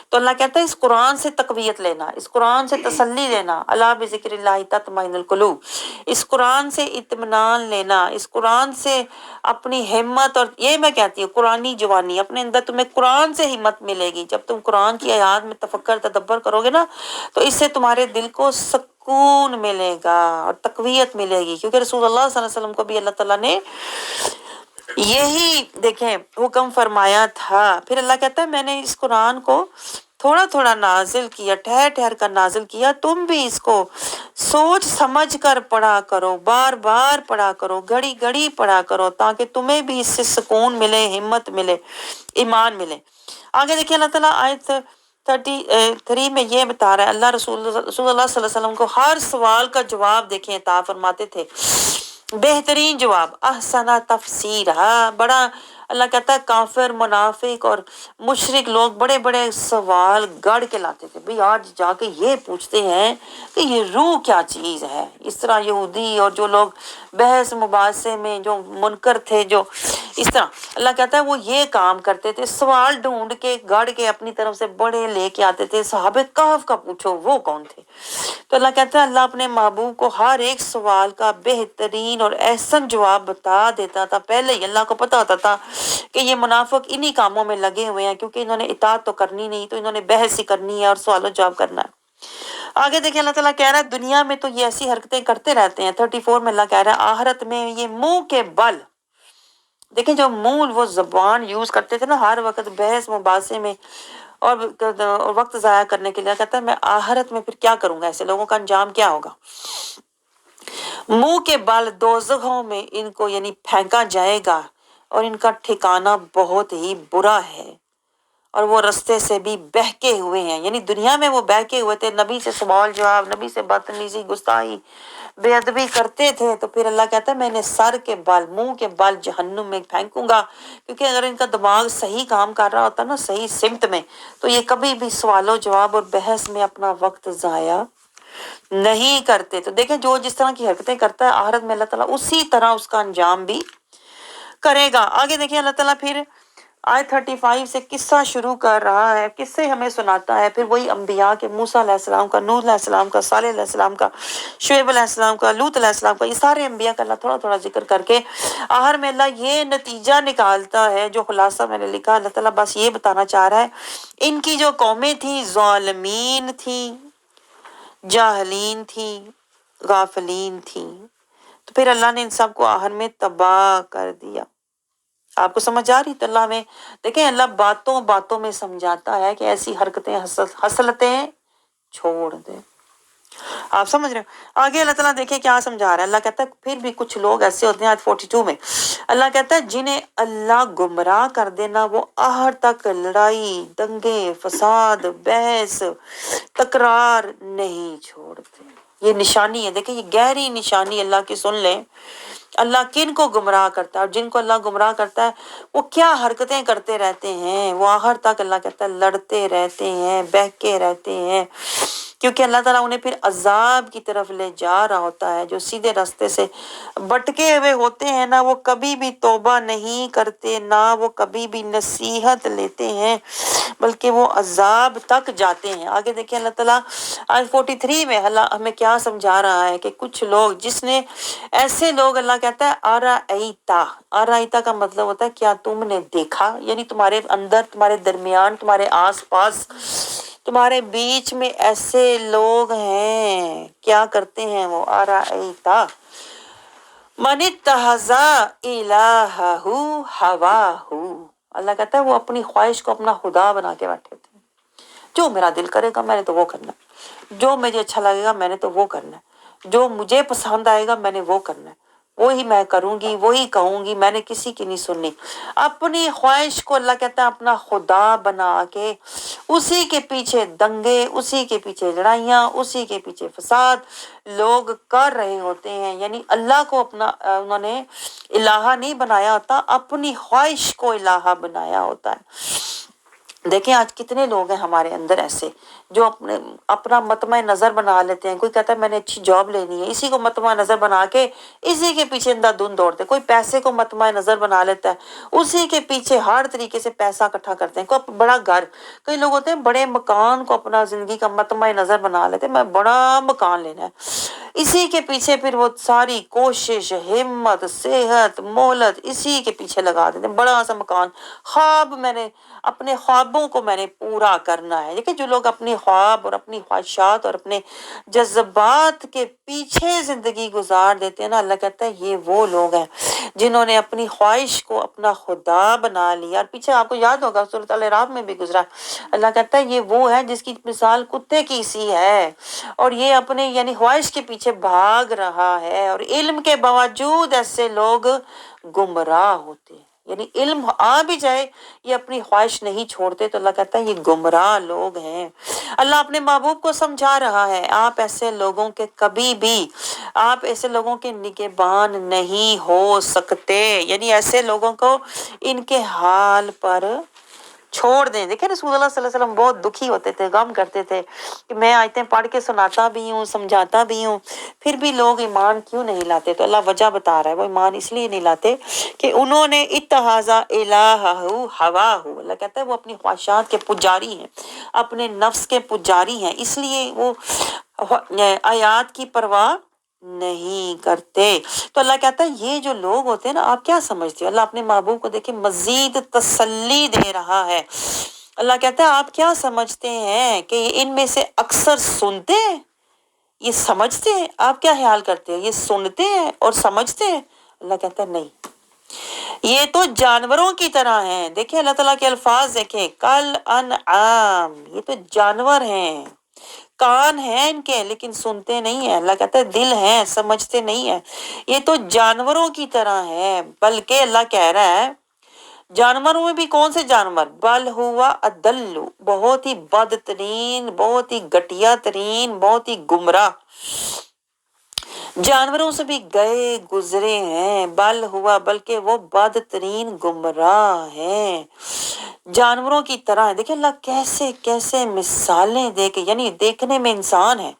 تو اللہ کہتا ہے اس قرآن سے تقویت لینا، اس قرآن سے تسلی لینا، الا بذکر اللہ تطمئن القلوب، اس قرآن سے اطمینان لینا، اس قرآن سے اپنی ہمت، اور یہ میں کہتی ہوں قرآنی جوانی اپنے اندر، تمہیں قرآن سے ہمت ملے گی جب تم قرآن کی آیات میں تفکر تدبر کرو گے نا، تو اس سے تمہارے دل کو سکون ملے گا اور تقویت ملے گی، کیونکہ رسول اللہ صلی اللہ علیہ وسلم کو بھی اللہ تعالیٰ نے یہی دیکھیں حکم فرمایا تھا۔ پھر اللہ کہتا ہے میں نے اس قرآن کو تھوڑا تھوڑا نازل کیا، ٹھہر ٹھہر کر نازل کیا، تم بھی اس کو سوچ سمجھ کر پڑھا کرو، بار بار پڑھا کرو، گھڑی گھڑی پڑھا کرو، تاکہ تمہیں بھی اس سے سکون ملے، ہمت ملے، ایمان ملے۔ آگے دیکھیں اللہ تعالیٰ آیت 33 میں یہ بتا رہا ہے، اللہ رسول اللہ صلی اللہ علیہ وسلم کو ہر سوال کا جواب دیکھیں عطا فرماتے تھے، بہترین جواب، احسن تفسیر، بڑا اللہ کہتا ہے کافر، منافق اور مشرک لوگ بڑے بڑے سوال گڑھ کے لاتے تھے، بھئی آج جا کے یہ پوچھتے ہیں کہ یہ روح کیا چیز ہے۔ اس طرح یہودی اور جو لوگ بحث مباحثے میں جو منکر تھے، جو اس طرح اللہ کہتا ہے وہ یہ کام کرتے تھے، سوال ڈھونڈ کے گڑھ کے اپنی طرف سے بڑے لے کے آتے تھے، صحابہ کہف کا پوچھو وہ کون تھے۔ تو اللہ کہتا ہے اللہ اپنے محبوب کو ہر ایک سوال کا بہترین اور احسن جواب بتا دیتا تھا، پہلے ہی اللہ کو پتا ہوتا تھا کہ یہ منافق انہی کاموں میں لگے ہوئے ہیں، کیونکہ انہوں نے اطاعت تو کرنی نہیں، تو انہوں نے بحث ہی کرنی ہے اور سوال و جواب کرنا ہے۔ آگے دیکھیں اللہ تعالیٰ کہہ رہا ہے دنیا میں تو یہ ایسی حرکتیں کرتے رہتے ہیں، 34 میں اللہ کہہ رہا ہے آخرت میں یہ منہ کے بل دیکھیں جو منہ وہ زبان یوز کرتے تھے نا ہر وقت بحث مباحثے میں اور وقت ضائع کرنے کے لیے، کہتا ہے میں آخرت میں پھر کیا کروں گا، ایسے لوگوں کا انجام کیا ہوگا؟ منہ کے بل دوزخوں میں ان کو یعنی پھینکا جائے گا اور ان کا ٹھکانہ بہت ہی برا ہے، اور وہ رستے سے بھی بہکے ہوئے ہیں، یعنی دنیا میں وہ بہکے ہوئے تھے، نبی سے سوال جواب، نبی سے بدتمیزی گستاخی بے ادبی کرتے تھے، تو پھر اللہ کہتا ہے میں نے سر کے بال منہ کے بال جہنم میں پھینکوں گا، کیونکہ اگر ان کا دماغ صحیح کام کر رہا ہوتا نا صحیح سمت میں، تو یہ کبھی بھی سوال و جواب اور بحث میں اپنا وقت ضائع نہیں کرتے۔ تو دیکھیں جو جس طرح کی حرکتیں کرتا ہے آخرت میں اللہ تعالیٰ اسی طرح اس کا انجام بھی کرے گا۔ آگے دیکھیں اللہ تعالیٰ پھر آیت 35 سے قصہ شروع کر رہا ہے، کس سے ہمیں سناتا ہے پھر وہی انبیاء کے، موسیٰ علیہ السلام کا، نوح علیہ السلام کا، صالح علیہ السلام کا، شعیب علیہ السلام کا، لوط علیہ السلام کا، یہ سارے انبیاء کا اللہ تھوڑا تھوڑا ذکر کر کے آخر میں اللہ یہ نتیجہ نکالتا ہے، جو خلاصہ میں نے لکھا اللہ تعالیٰ بس یہ بتانا چاہ رہا ہے ان کی جو قومیں تھیں ظالمین تھیں، جاہلین تھیں، غافلین تھیں، تو پھر اللہ نے ان سب کو آخر میں تباہ کر دیا۔ آپ کو سمجھ آ رہی؟ تو اللہ میں دیکھیں اللہ باتوں باتوں میں سمجھاتا ہے کہ ایسی حرکتیں حسلتیں چھوڑ دیں۔ آپ سمجھ رہے ہیں؟ آگے اللہ تعالیٰ دیکھیں کیا سمجھا رہا ہے، اللہ کہتا ہے پھر بھی کچھ لوگ ایسے ہوتے ہیں، آیت 42 میں اللہ کہتا ہے جنہیں اللہ گمراہ کر دینا وہ آخر تک لڑائی، دنگے، فساد، بحث، تکرار نہیں چھوڑتے۔ یہ نشانی ہے، دیکھیں یہ گہری نشانی اللہ کی، سن لیں اللہ کن کو گمراہ کرتا ہے، اور جن کو اللہ گمراہ کرتا ہے وہ کیا حرکتیں کرتے رہتے ہیں، وہ آخر تک اللہ کہتا ہے لڑتے رہتے ہیں، بہکے رہتے ہیں، کیونکہ اللہ تعالیٰ انہیں پھر عذاب کی طرف لے جا رہا ہوتا ہے۔ جو سیدھے راستے سے بٹکے ہوئے ہوتے ہیں نا وہ کبھی بھی توبہ نہیں کرتے، نہ وہ کبھی بھی نصیحت لیتے ہیں، بلکہ وہ عذاب تک جاتے ہیں۔ آگے دیکھیں اللہ تعالیٰ آیت 43 میں اللہ ہمیں کیا سمجھا رہا ہے کہ کچھ لوگ جس نے ایسے لوگ اللہ کہتا ہے آرائیتا، آرائیتا کا مطلب ہوتا ہے کیا تم نے دیکھا، یعنی تمہارے اندر، تمہارے درمیان، تمہارے آس پاس، تمہارے بیچ میں ایسے لوگ ہیں، کیا کرتے ہیں وہ، آرائیتا من اتخذ الہہ ہواہ، اللہ کہتا ہے وہ اپنی خواہش کو اپنا خدا بنا کے بیٹھے تھے، جو میرا دل کرے گا میں نے تو وہ کرنا ہے، جو مجھے اچھا لگے گا میں نے تو وہ کرنا ہے، جو مجھے پسند آئے گا میں نے وہ کرنا ہے، وہی میں کروں گی، وہی کہوں گی، میں نے کسی کی نہیں سننی۔ اپنی خواہش کو اللہ کہتا ہے اپنا خدا بنا کے اسی کے پیچھے دنگے، اسی کے پیچھے لڑائیاں، اسی کے پیچھے فساد لوگ کر رہے ہوتے ہیں، یعنی اللہ کو اپنا انہوں نے الہہ نہیں بنایا ہوتا، اپنی خواہش کو الہہ بنایا ہوتا ہے۔ دیکھیں آج کتنے لوگ ہیں ہمارے اندر ایسے جو اپنا مطمع نظر بنا لیتے ہیں، کوئی کہتا ہے میں نے اچھی جاب لینی ہے، اسی کو مطمع نظر بنا کے اسی کے پیچھے اندھا دھند دوڑتے ہیں، کوئی پیسے کو مطمع نظر بنا لیتا ہے اسی کے پیچھے ہر طریقے سے پیسہ اکٹھا کرتے ہیں، کوئی بڑا گھر، کئی لوگ ہوتے ہیں بڑے مکان کو اپنا زندگی کا مطمع نظر بنا لیتے ہیں، میں بڑا مکان لینا ہے، اسی کے پیچھے پھر وہ ساری کوشش، ہمت، صحت، مہلت اسی کے پیچھے لگا دیتے ہیں، بڑا سا مکان، خواب، میں نے اپنے خوابوں کو میں نے پورا کرنا ہے۔ دیکھیں جو لوگ اپنی خواب اور اپنی خواہشات اور اپنے جذبات کے پیچھے زندگی گزار دیتے ہیں نا، اللہ کہتا ہے یہ وہ لوگ ہیں جنہوں نے اپنی خواہش کو اپنا خدا بنا لیا۔ اور پیچھے آپ کو یاد ہوگا سورۃ الاعراف میں بھی گزرا، اللہ کہتا ہے یہ وہ ہے جس کی مثال کتے کی سی ہے، اور یہ اپنے یعنی خواہش کے پیچھے بھاگ رہا ہے، اور علم کے باوجود ایسے لوگ گمراہ ہوتے ہیں، یعنی علم آ بھی جائے یہ اپنی خواہش نہیں چھوڑتے، تو اللہ کہتا ہے یہ گمراہ لوگ ہیں۔ اللہ اپنے محبوب کو سمجھا رہا ہے آپ ایسے لوگوں کے کبھی بھی آپ ایسے لوگوں کے نگہبان نہیں ہو سکتے، یعنی ایسے لوگوں کو ان کے حال پر چھوڑ دیں۔ دیکھیں رسول اللہ صلی اللہ علیہ وسلم بہت دکھی ہوتے تھے، غم کرتے تھے کہ میں آیتیں پڑھ کے سناتا بھی ہوں، سمجھاتا بھی ہوں، پھر بھی لوگ ایمان کیوں نہیں لاتے؟ تو اللہ وجہ بتا رہا ہے وہ ایمان اس لیے نہیں لاتے کہ انہوں نے اتخذ الہہ ہواہ، اللہ کہتا ہے وہ اپنی خواہشات کے پجاری ہیں، اپنے نفس کے پجاری ہیں، اس لیے وہ آیات کی پرواہ نہیں کرتے۔ تو اللہ کہتا ہے یہ جو لوگ ہوتے ہیں نا، آپ کیا سمجھتے ہو؟ اللہ اپنے محبوب کو دیکھیں مزید تسلی دے رہا ہے، اللہ کہتا ہے آپ کیا سمجھتے ہیں کہ ان میں سے اکثر سنتے ہیں، یہ سمجھتے ہیں؟ آپ کیا خیال کرتے ہیں یہ سنتے ہیں اور سمجھتے ہیں؟ اللہ کہتا ہے نہیں، یہ تو جانوروں کی طرح ہیں. دیکھیں اللہ تعالیٰ کے الفاظ دیکھیں، کل انعام، یہ تو جانور ہیں، کان ہیں ان کے لیکن سنتے نہیں ہیں. اللہ کہتا ہے دل ہیں سمجھتے نہیں ہیں. یہ تو جانوروں کی طرح ہے. بلکہ اللہ کہہ رہا ہے جانوروں میں بھی کون سے جانور، بل ہوا اضل، بہت ہی بدترین، بہت ہی گھٹیا ترین، بہت ہی گمراہ جانوروں سے بھی گئے گزرے ہیں. بل ہوا، بلکہ وہ بدترین گمراہ ہیں، جانوروں کی طرح ہے. دیکھیں اللہ کیسے کیسے مثالیں دے کے، یعنی دیکھنے میں انسان ہے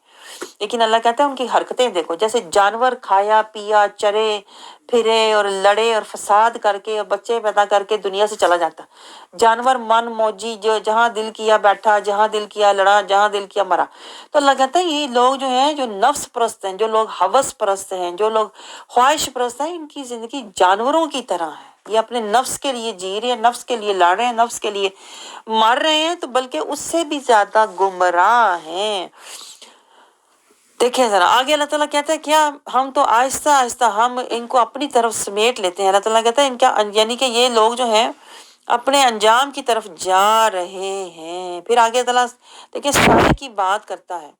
لیکن اللہ کہتا ہے ان کی حرکتیں دیکھو، جیسے جانور کھایا پیا چرے پھرے اور لڑے اور فساد کر کے اور بچے پیدا کر کے دنیا سے چلا جاتا. جانور من موجی، جو جہاں دل کیا بیٹھا، جہاں دل کیا لڑا، جہاں دل کیا مرا. تو اللہ کہتا ہے یہ لوگ جو ہیں، جو نفس پرست ہیں، جو لوگ ہوس پرست ہیں، جو لوگ خواہش پرست ہیں، ان کی زندگی جانوروں کی طرح ہے. یہ اپنے نفس کے لیے جی رہے ہیں، نفس کے لیے لڑ رہے ہیں، نفس کے لیے مر رہے ہیں، تو بلکہ اس سے بھی زیادہ گمراہ ہیں. دیکھیں ذرا آگے اللہ تعالیٰ کہتا ہے کیا ہم تو آہستہ آہستہ ہم ان کو اپنی طرف سمیٹ لیتے ہیں. اللہ تعالیٰ کہتا ہے ان کا یعنی کہ یہ لوگ جو ہیں اپنے انجام کی طرف جا رہے ہیں. پھر آگے اللہ دیکھیں سائے کی بات کرتا ہے.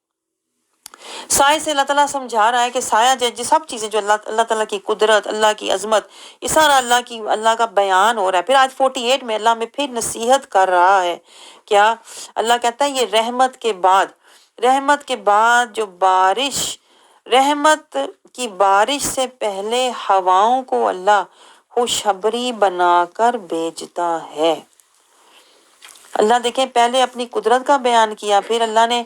سائے سے اللہ تعالیٰ سمجھا رہا ہے کہ سایہ جو سب چیزیں جو اللہ تعالیٰ کی قدرت، اللہ کی عظمت، یہ سارا اللہ کا بیان ہو رہا ہے. پھر آج 48 میں اللہ میں پھر نصیحت کر رہا ہے. کیا اللہ کہتا ہے یہ رحمت کے بعد جو بارش، رحمت کی بارش سے پہلے ہواؤں کو اللہ خوشخبری بنا کر بھیجتا ہے. اللہ دیکھیں پہلے اپنی قدرت کا بیان کیا، پھر اللہ نے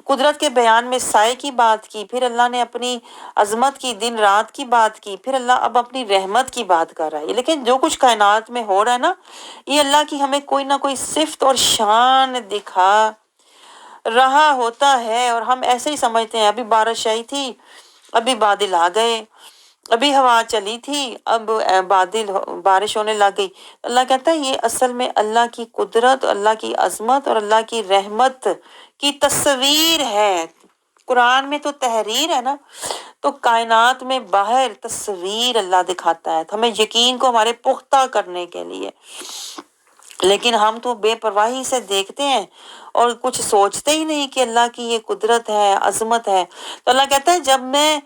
قدرت کے بیان میں سائے کی بات کی، پھر اللہ نے اپنی عظمت کی، دن رات کی بات کی، پھر اللہ اب اپنی رحمت کی بات کر رہا ہے. لیکن جو کچھ کائنات میں ہو رہا ہے نا، یہ اللہ کی ہمیں کوئی نہ کوئی صفت اور شان دکھا رہا ہوتا ہے، اور ہم ایسے ہی سمجھتے ہیں ابھی بارش آئی تھی، ابھی بادل آ گئے، ابھی ہوا چلی تھی، اب بارش ہونے لگ گئی. اللہ کہتا ہے یہ اصل میں اللہ کی قدرت، اللہ کی عظمت اور اللہ کی رحمت کی تصویر ہے. قرآن میں تو تحریر ہے نا، تو کائنات میں باہر تصویر اللہ دکھاتا ہے ہمیں یقین کو ہمارے پختہ کرنے کے لیے. لیکن ہم تو بے پرواہی سے دیکھتے ہیں اور کچھ سوچتے ہی نہیں کہ اللہ کی یہ قدرت ہے، عظمت ہے. تو اللہ کہتا ہے جب میں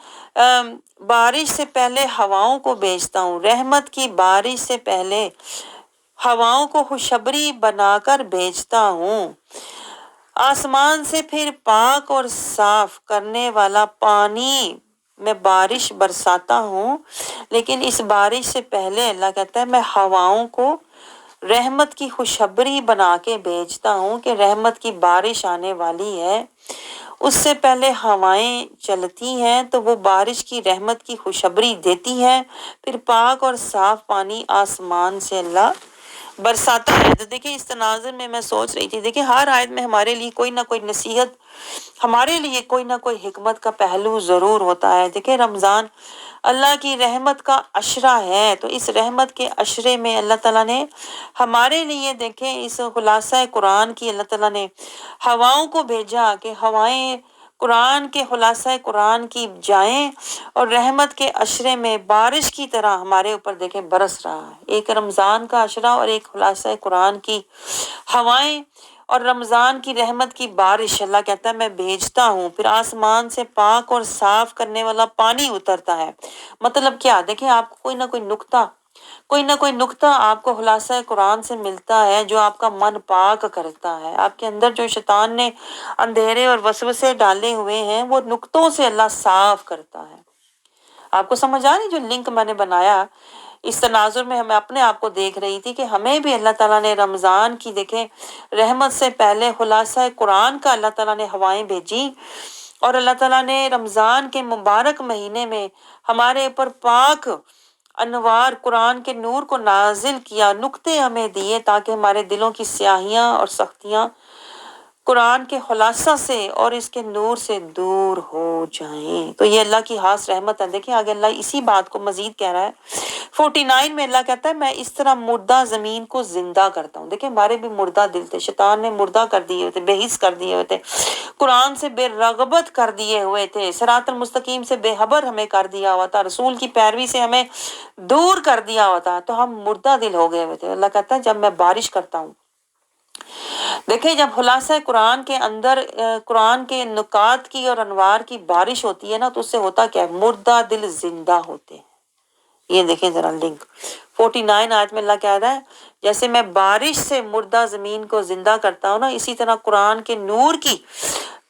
بارش سے پہلے ہواؤں کو بھیجتا ہوں، رحمت کی بارش سے پہلے ہواؤں کو خوشخبری بنا کر بھیجتا ہوں، آسمان سے پھر پاک اور صاف کرنے والا پانی میں بارش برساتا ہوں. لیکن اس بارش سے پہلے اللہ کہتا ہے میں ہواؤں کو رحمت کی خوشخبری بنا کے بھیجتا ہوں کہ رحمت کی بارش آنے والی ہے. اس سے پہلے ہوائیں چلتی ہیں تو وہ بارش کی رحمت کی خوشخبری دیتی ہے، پھر پاک اور صاف پانی آسمان سے اللہ برساتا ہے. تو دیکھیں اس تناظر میں سوچ رہی تھی، دیکھیں ہر آیت میں ہمارے لیے کوئی نہ کوئی نصیحت، ہمارے لیے کوئی نہ کوئی حکمت کا پہلو ضرور ہوتا ہے. دیکھیں رمضان اللہ کی رحمت کا عشرہ ہے، تو اس رحمت کے عشرے میں اللہ تعالیٰ نے ہمارے لیے دیکھیں اس خلاصہ قرآن کی اللہ تعالیٰ نے ہواؤں کو بھیجا کہ ہوائیں قرآن کے خلاصہ قرآن کی جائیں اور رحمت کے عشرے میں بارش کی طرح ہمارے اوپر دیکھیں برس رہا ہے. ایک رمضان کا عشرہ اور ایک خلاصہ قرآن کی ہوائیں اور رمضان کی رحمت کی بارش. اللہ کہتا ہے میں بھیجتا ہوں، پھر آسمان سے پاک اور صاف کرنے والا پانی اترتا ہے. مطلب کیا؟ دیکھیں آپ کو کوئی نہ کوئی نقطہ آپ کو خلاصہ قرآن سے ملتا ہے جو آپ کا من پاک کرتا ہے. آپ کے اندر جو شیطان نے اندھیرے اور وسوسے ڈالے ہوئے ہیں وہ نقطوں سے اللہ صاف کرتا ہے. آپ کو سمجھ آ رہی جو لنک میں نے بنایا اس تناظر میں میں اپنے آپ کو دیکھ رہی تھی کہ ہمیں بھی اللہ تعالیٰ نے رمضان کی دیکھیں رحمت سے پہلے خلاصہ قرآن کا اللہ تعالیٰ نے ہوائیں بھیجی، اور اللہ تعالیٰ نے رمضان کے مبارک مہینے میں ہمارے اوپر پاک انوار قرآن کے نور کو نازل کیا، نقطے ہمیں دیے تاکہ ہمارے دلوں کی سیاہیاں اور سختیاں قرآن کے خلاصہ سے اور اس کے نور سے دور ہو جائیں. تو یہ اللہ کی خاص رحمت ہے. دیکھیں آگے اللہ اسی بات کو مزید کہہ رہا ہے 49 میں اللہ کہتا ہے میں اس طرح مردہ زمین کو زندہ کرتا ہوں. دیکھیں ہمارے بھی مردہ دل تھے, شیطان نے مردہ کر دیے ہوئے تھے, بے حس کر دیے ہوئے تھے, قرآن سے بے رغبت کر دیے ہوئے تھے, صراط المستقیم سے بے خبر ہمیں کر دیا ہوا تھا, رسول کی پیروی سے ہمیں دور کر دیا ہوا تھا, تو ہم مردہ دل ہو گئے ہوئے تھے. اللہ کہتا ہے جب میں بارش کرتا ہوں, دیکھیں جب خلاصہ قرآن کے اندر قرآن کے نکات کی اور انوار کی بارش ہوتی ہے نا, تو اس سے ہوتا کیا ہے, مردہ دل زندہ ہوتے ہیں. یہ دیکھیں ذرا لنک 49 آیت میں اللہ کہہ رہا ہے جیسے میں بارش سے مردہ زمین کو زندہ کرتا ہوں نا, اسی طرح قرآن کے نور کی,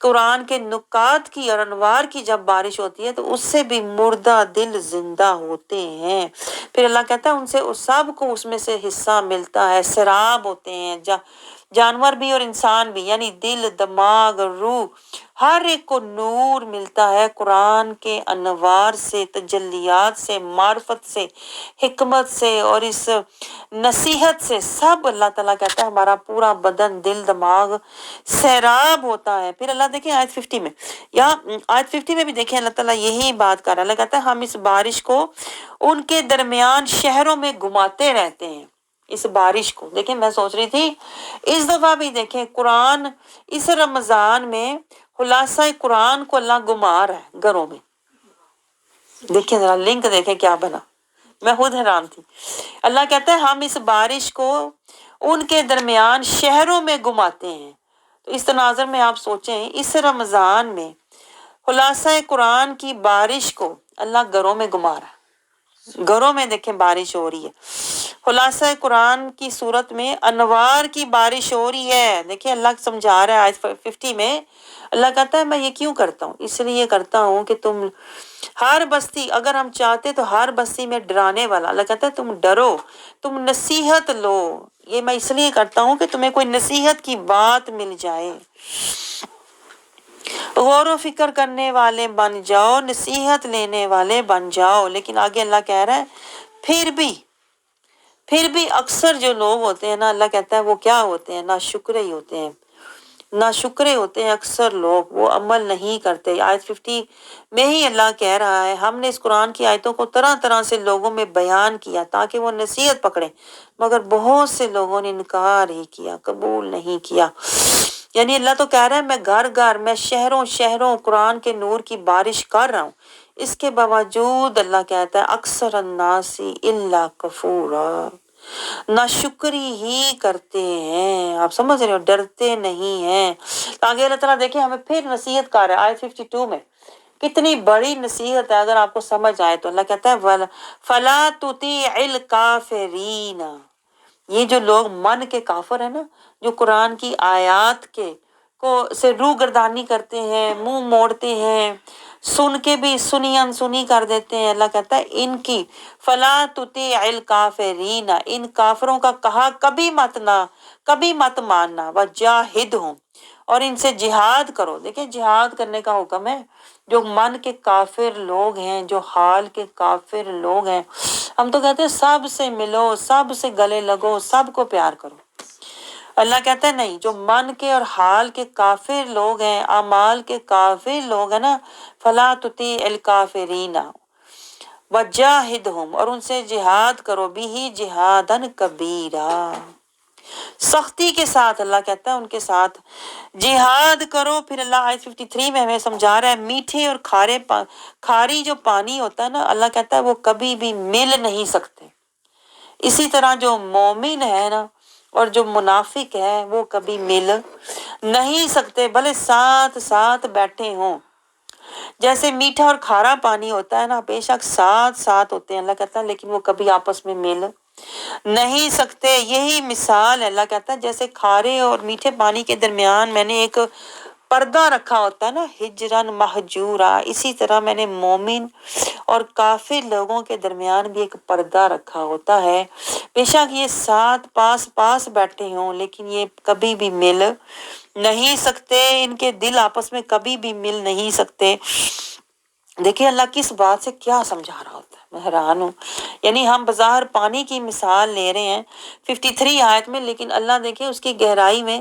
قرآن کے نکات کی اور انوار کی جب بارش ہوتی ہے تو اس سے بھی مردہ دل زندہ ہوتے ہیں. پھر اللہ کہتا ہے ان سے سب کو اس میں سے حصہ ملتا ہے, سراب ہوتے ہیں, جانور بھی اور انسان بھی, یعنی دل, دماغ, روح, ہر ایک کو نور ملتا ہے قرآن کے انوار سے, تجلیات سے, معرفت سے, حکمت سے اور اس نصیحت سے. سب اللہ تعالیٰ کہتا ہے ہمارا پورا بدن, دل, دماغ سیراب ہوتا ہے. پھر اللہ دیکھیں آیت 50 میں, یا آیت 50 میں بھی دیکھیں اللہ تعالیٰ یہی بات کر رہا ہے. اللہ کہتا ہے ہم اس بارش کو ان کے درمیان شہروں میں گھماتے رہتے ہیں. اس بارش کو دیکھیں, میں سوچ رہی تھی اس دفعہ بھی دیکھیں قرآن اس رمضان میں خلاصہ قرآن کو اللہ گھما رہا ہے گھروں میں. دیکھیں ذرا لنک دیکھیں کیا بنا, میں خود حیران تھی. اللہ کہتا ہے ہم اس بارش کو ان کے درمیان شہروں میں گھماتے ہیں. تو اس تناظر میں آپ سوچیں اس رمضان میں خلاصہ قرآن کی بارش کو اللہ گھروں میں گھما رہا ہے. گھروں میں دیکھیں بارش ہو رہی ہے, خلاصہ قرآن کی صورت میں انوار کی بارش ہو رہی ہے. دیکھیں اللہ سمجھا رہا ہے آیت 50 میں, اللہ کہتا ہے میں یہ کیوں کرتا ہوں, اس لیے کرتا ہوں کہ تم ہر بستی, اگر ہم چاہتے تو ہر بستی میں ڈرانے والا, اللہ کہتا ہے تم ڈرو, تم نصیحت لو. یہ میں اس لیے کرتا ہوں کہ تمہیں کوئی نصیحت کی بات مل جائے, غور و فکر کرنے والے بن جاؤ, نصیحت لینے والے بن جاؤ. لیکن آگے اللہ کہہ رہا ہے پھر بھی اکثر جو لوگ ہوتے ہیں نا, اللہ کہتا ہے وہ کیا ہوتے ہیں, ناشکرے ہی ہوتے ہیں, ناشکرے ہوتے ہیں اکثر لوگ, وہ عمل نہیں کرتے. آیت 50 میں ہی اللہ کہہ رہا ہے ہم نے اس قرآن کی آیتوں کو طرح طرح سے لوگوں میں بیان کیا تاکہ وہ نصیحت پکڑیں, مگر بہت سے لوگوں نے انکار ہی کیا, قبول نہیں کیا. یعنی اللہ تو کہہ رہا ہے میں گھر گھر, میں شہروں شہروں قرآن کے نور کی بارش کر رہا ہوں, اس کے باوجود اللہ کہتا ہے اکثر الناس الا کفورا, ناشکری ہی کرتے ہیں. آپ سمجھ رہے ہو, ڈرتے نہیں ہیں. آگے اللہ تعالیٰ دیکھیں ہمیں پھر نصیحت کر رہا ہے آیت 52 میں, کتنی بڑی نصیحت ہے اگر آپ کو سمجھ آئے تو. اللہ کہتا ہے فلا تطیع الکافرین, یہ جو لوگ من کے کافر ہیں نا, جو قرآن کی آیات کے سے روح گردانی کرتے ہیں, منہ موڑتے ہیں, سن کے بھی سنی انسنی کر دیتے ہیں, اللہ کہتا ہے ان کی فلا تطیع الکافرین, ان کافروں کا کہا کبھی مت ماننا, وجاہدہم, اور ان سے جہاد کرو. دیکھیں جہاد کرنے کا حکم ہے. جو من کے کافر لوگ ہیں, جو حال کے کافر لوگ ہیں, ہم تو کہتے ہیں سب سے ملو, سب سے گلے لگو, سب کو پیار کرو. اللہ کہتا ہے نہیں, جو من کے اور حال کے کافر لوگ ہیں, اعمال کے کافر لوگ ہیں نا, فلا تطیع الکافرین وجاہدہم, اور ان سے جہاد کرو, بھی جہادن کبیرا, سختی کے ساتھ. اللہ کہتا ہے ان کے ساتھ جہاد کرو. پھر اللہ آیت 53 میں ہمیں سمجھا رہا ہے میٹھے اور کھاری جو پانی ہوتا ہے نا, اللہ کہتا ہے وہ کبھی بھی مل نہیں سکتے. اسی طرح جو مومن ہے نا اور جو منافق ہے وہ کبھی مل نہیں سکتے, بھلے ساتھ ساتھ بیٹھے ہوں. جیسے میٹھا اور کھارا پانی ہوتا ہے نا, بے شک ساتھ ساتھ ہوتے ہیں, اللہ کہتا ہے لیکن وہ کبھی آپس میں مل نہیں سکتے. یہی مثال ہے, اللہ کہتا ہے جیسے کھارے اور میٹھے پانی کے درمیان میں نے ایک پردہ رکھا ہوتا ہے نا, ہجرن محجورا, اسی طرح میں نے مومن اور کافر لوگوں کے درمیان بھی ایک پردہ رکھا ہوتا ہے. بے شک یہ ساتھ پاس بیٹھے ہوں لیکن یہ کبھی بھی مل نہیں سکتے, ان کے دل آپس میں کبھی بھی مل نہیں سکتے. دیکھیں اللہ کس بات سے کیا سمجھا رہا ہوتا ہے, میں حیران ہوں. یعنی ہم بظاہر پانی کی مثال لے رہے ہیں 53 آیت میں, لیکن اللہ دیکھیں اس کی گہرائی میں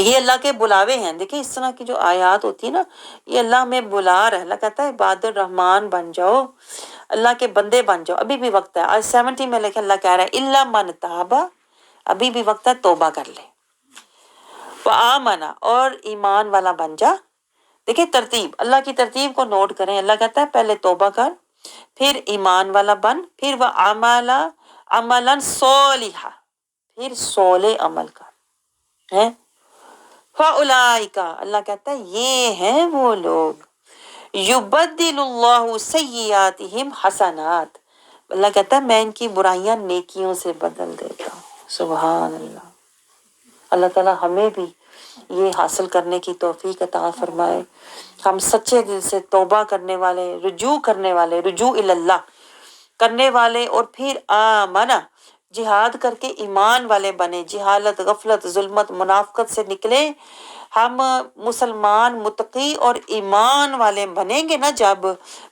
یہ اللہ کے بلاوے ہیں. دیکھیں اس طرح کی جو آیات ہوتی ہے نا، یہ اللہ میں بلا رہا ہے. اللہ کہتا ہے عباد الرحمان بن جاؤ، اللہ کے بندے بن جاؤ. ابھی بھی وقت ہے. آج 70 میں لکھے اللہ کہہ رہا ہے الا من تابا، ابھی بھی وقت ہے، توبہ کر لے. وآمنا، اور ایمان والا بن جا. دیکھیں ترتیب، اللہ کی ترتیب کو نوٹ کریں. اللہ کہتا ہے پہلے توبہ کر، پھر ایمان والا بن، پھر وہ عملا صالحا، پھر صالح عمل کر ہے. فَأُولَٰئِکَ، اللہ کہتا ہے یہ ہیں وہ لوگ، یبدل اللہ سیئاتہم حسنات، اللہ کہتا ہے میں ان کی برائیاں نیکیوں سے بدل دیتا ہوں. سبحان اللہ. اللہ تعالیٰ ہمیں بھی یہ حاصل کرنے کی توفیق عطا فرمائے. ہم سچے دل سے توبہ کرنے والے، رجوع کرنے والے، رجوع اللہ کرنے والے، اور پھر آمنا، جہاد کر کے ایمان والے بنے. جہالت، غفلت، ظلمت، منافقت سے نکلے. ہم مسلمان متقی اور ایمان والے بنیں گے نا جب،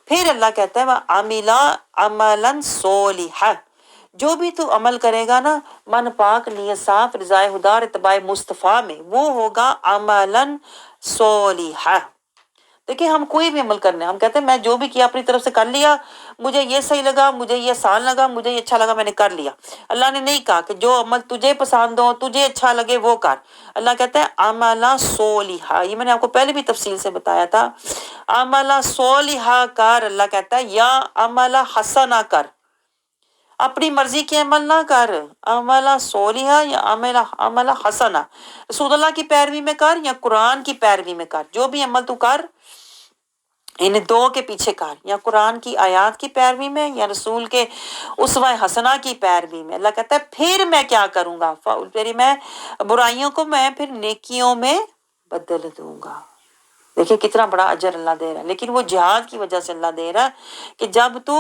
پھر اللہ کہتا ہے وَعَمِلَ عَمَلًا صَالِحًا، جو بھی تو عمل کرے گا نا من پاک، نیت صاف، رضائے خدا اور اتباع مصطفیٰ میں، وہ ہوگا عملاً صالحا. دیکھیں ہم کوئی بھی عمل کرنے، ہم کہتے ہیں میں جو بھی کیا اپنی طرف سے کر لیا، مجھے یہ صحیح لگا، مجھے یہ آسان لگا، مجھے یہ اچھا لگا، میں نے کر لیا. اللہ نے نہیں کہا کہ جو عمل تجھے پسند ہو، تجھے اچھا لگے وہ کر. اللہ کہتا ہے عملا صالحا، یہ میں نے آپ کو پہلے بھی تفصیل سے بتایا تھا. عملا صالحا کر، اللہ کہتا ہے یا عملا حسنا کر، اپنی مرضی کے عمل نہ کر. عملا صالحا یا عملا حسنا، رسول اللہ کی پیروی میں کر یا قرآن کی پیروی میں کر. جو بھی عمل تو کر ان دو کے پیچھے کر، یا قرآن کی آیات کی پیروی میں یا رسول کے اسوہ حسنہ کی پیروی میں. اللہ کہتا ہے پھر میں کیا کروں گا، پھر میں برائیوں کو میں پھر نیکیوں میں بدل دوں گا. دیکھیں کتنا بڑا اجر اللہ دے رہا ہے. لیکن وہ جہاد کی وجہ سے اللہ دے رہا ہے کہ جب تو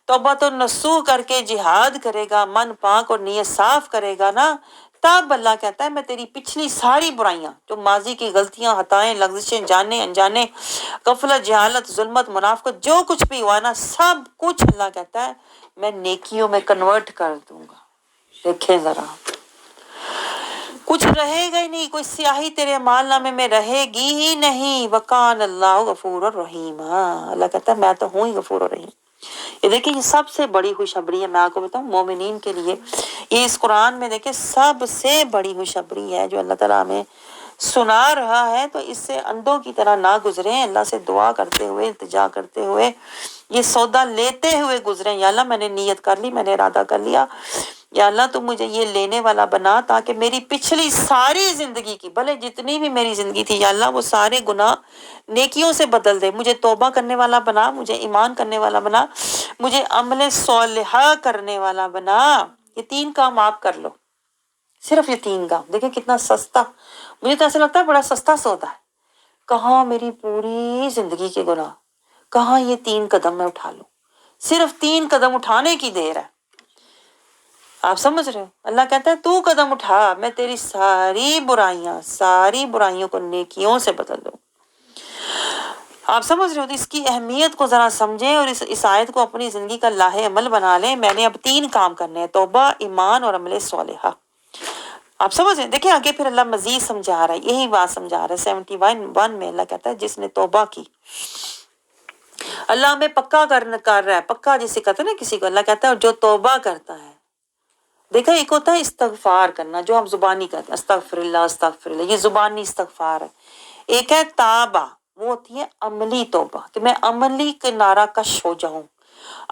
توبہ نصوح کر کے جہاد کرے گا، من پاک اور نیت صاف کرے گا نا، تب اللہ کہتا ہے میں تیری پچھلی ساری برائیاں، جو ماضی کی غلطیاں، خطائیں، لغزشیں، جانے انجانے، غفلت، جہالت، ظلمت، منافقت، جو کچھ بھی ہوا نا، سب کچھ اللہ کہتا ہے میں نیکیوں میں کنورٹ کر دوں گا. دیکھیں ذرا، کچھ رہے گا ہی نہیں، کوئی سیاہی تیرے اعمال نامے میں رہے گی ہی نہیں. وَقَانَ اللَّهُ غَفُورًا رَحِيمًا، اللہ کہتا ہے میں تو ہوں ہی غفور الرحیم. یہ دیکھیں یہ سب سے بڑی خوشخبری ہے، میں آپ کو بتاؤں مومنین کے لیے. یہ اس قرآن میں دیکھیں سب سے بڑی خوشخبری ہے جو اللہ تعالیٰ ہمیں سنا رہا ہے. تو اس سے اندھوں کی طرح نہ گزریں، اللہ سے دعا کرتے ہوئے، التجا کرتے ہوئے، یہ سودا لیتے ہوئے گزریں. یا اللہ میں نے نیت کر لی، میں نے ارادہ کر لیا، یا اللہ تو مجھے یہ لینے والا بنا تاکہ میری پچھلی ساری زندگی کی، بھلے جتنی بھی میری زندگی تھی، یا اللہ وہ سارے گناہ نیکیوں سے بدل دے. مجھے توبہ کرنے والا بنا، مجھے ایمان کرنے والا بنا، مجھے عمل صالحہ کرنے والا بنا. یہ 3 کام آپ کر لو، صرف یہ 3 کام. دیکھیں کتنا سستا، مجھے تو ایسا لگتا ہے بڑا سستا سودا ہے. کہاں میری پوری زندگی کے گناہ، کہاں یہ 3 قدم میں اٹھا لوں. صرف 3 قدم اٹھانے کی دیر ہے. آپ سمجھ رہے ہو؟ اللہ کہتا ہے تو قدم اٹھا، میں تیری ساری برائیوں کو نیکیوں سے بدل دوں. آپ سمجھ رہے ہو؟ تو اس کی اہمیت کو ذرا سمجھیں اور اس آیت کو اپنی زندگی کا لاہ عمل بنا لیں. میں نے اب 3 کام کرنے ہیں، توبہ، ایمان اور عمل صالحہ. آپ سمجھ رہے ہیں؟ دیکھیں آگے پھر اللہ مزید سمجھا رہا ہے، یہی بات سمجھا رہا ہے. 71 میں اللہ کہتا ہے جس نے توبہ کی، اللہ ہمیں پکا کر رہا ہے. پکا جسے کہتے ہیں نا کسی کو، اللہ کہتا ہے جو توبہ کرتا ہے. دیکھا ایک ہوتا ہے استغفار کرنا جو ہم زبانی کرتے ہیں، استغفر اللہ استغفر اللہ، یہ زبانی استغفار ہے. ایک ہے تابہ، وہ ہوتی ہے عملی توبہ، کہ میں عملی کنارہ کش ہو جاؤں،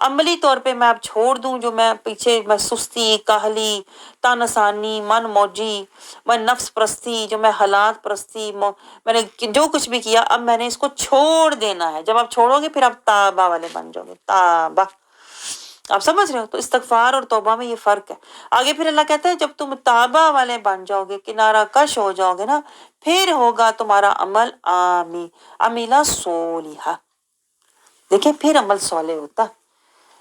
عملی طور پہ میں اب چھوڑ دوں جو میں پیچھے میں سستی، کاہلی، تانسانی، من موجی، میں نفس پرستی، جو میں حالات پرستی، میں نے جو کچھ بھی کیا، اب میں نے اس کو چھوڑ دینا ہے. جب آپ چھوڑو گے پھر آپ تابہ والے بن جاؤ گے. تابہ، آپ سمجھ رہے ہو؟ تو استغفار اور توبہ میں یہ فرق ہے. آگے پھر اللہ کہتا ہے جب تم توبہ والے بن جاؤ گے، کنارہ کش ہو جاؤ گے نا، پھر ہوگا تمہارا عمل عملہ صالحہ. دیکھیں پھر عمل صالح ہوتا.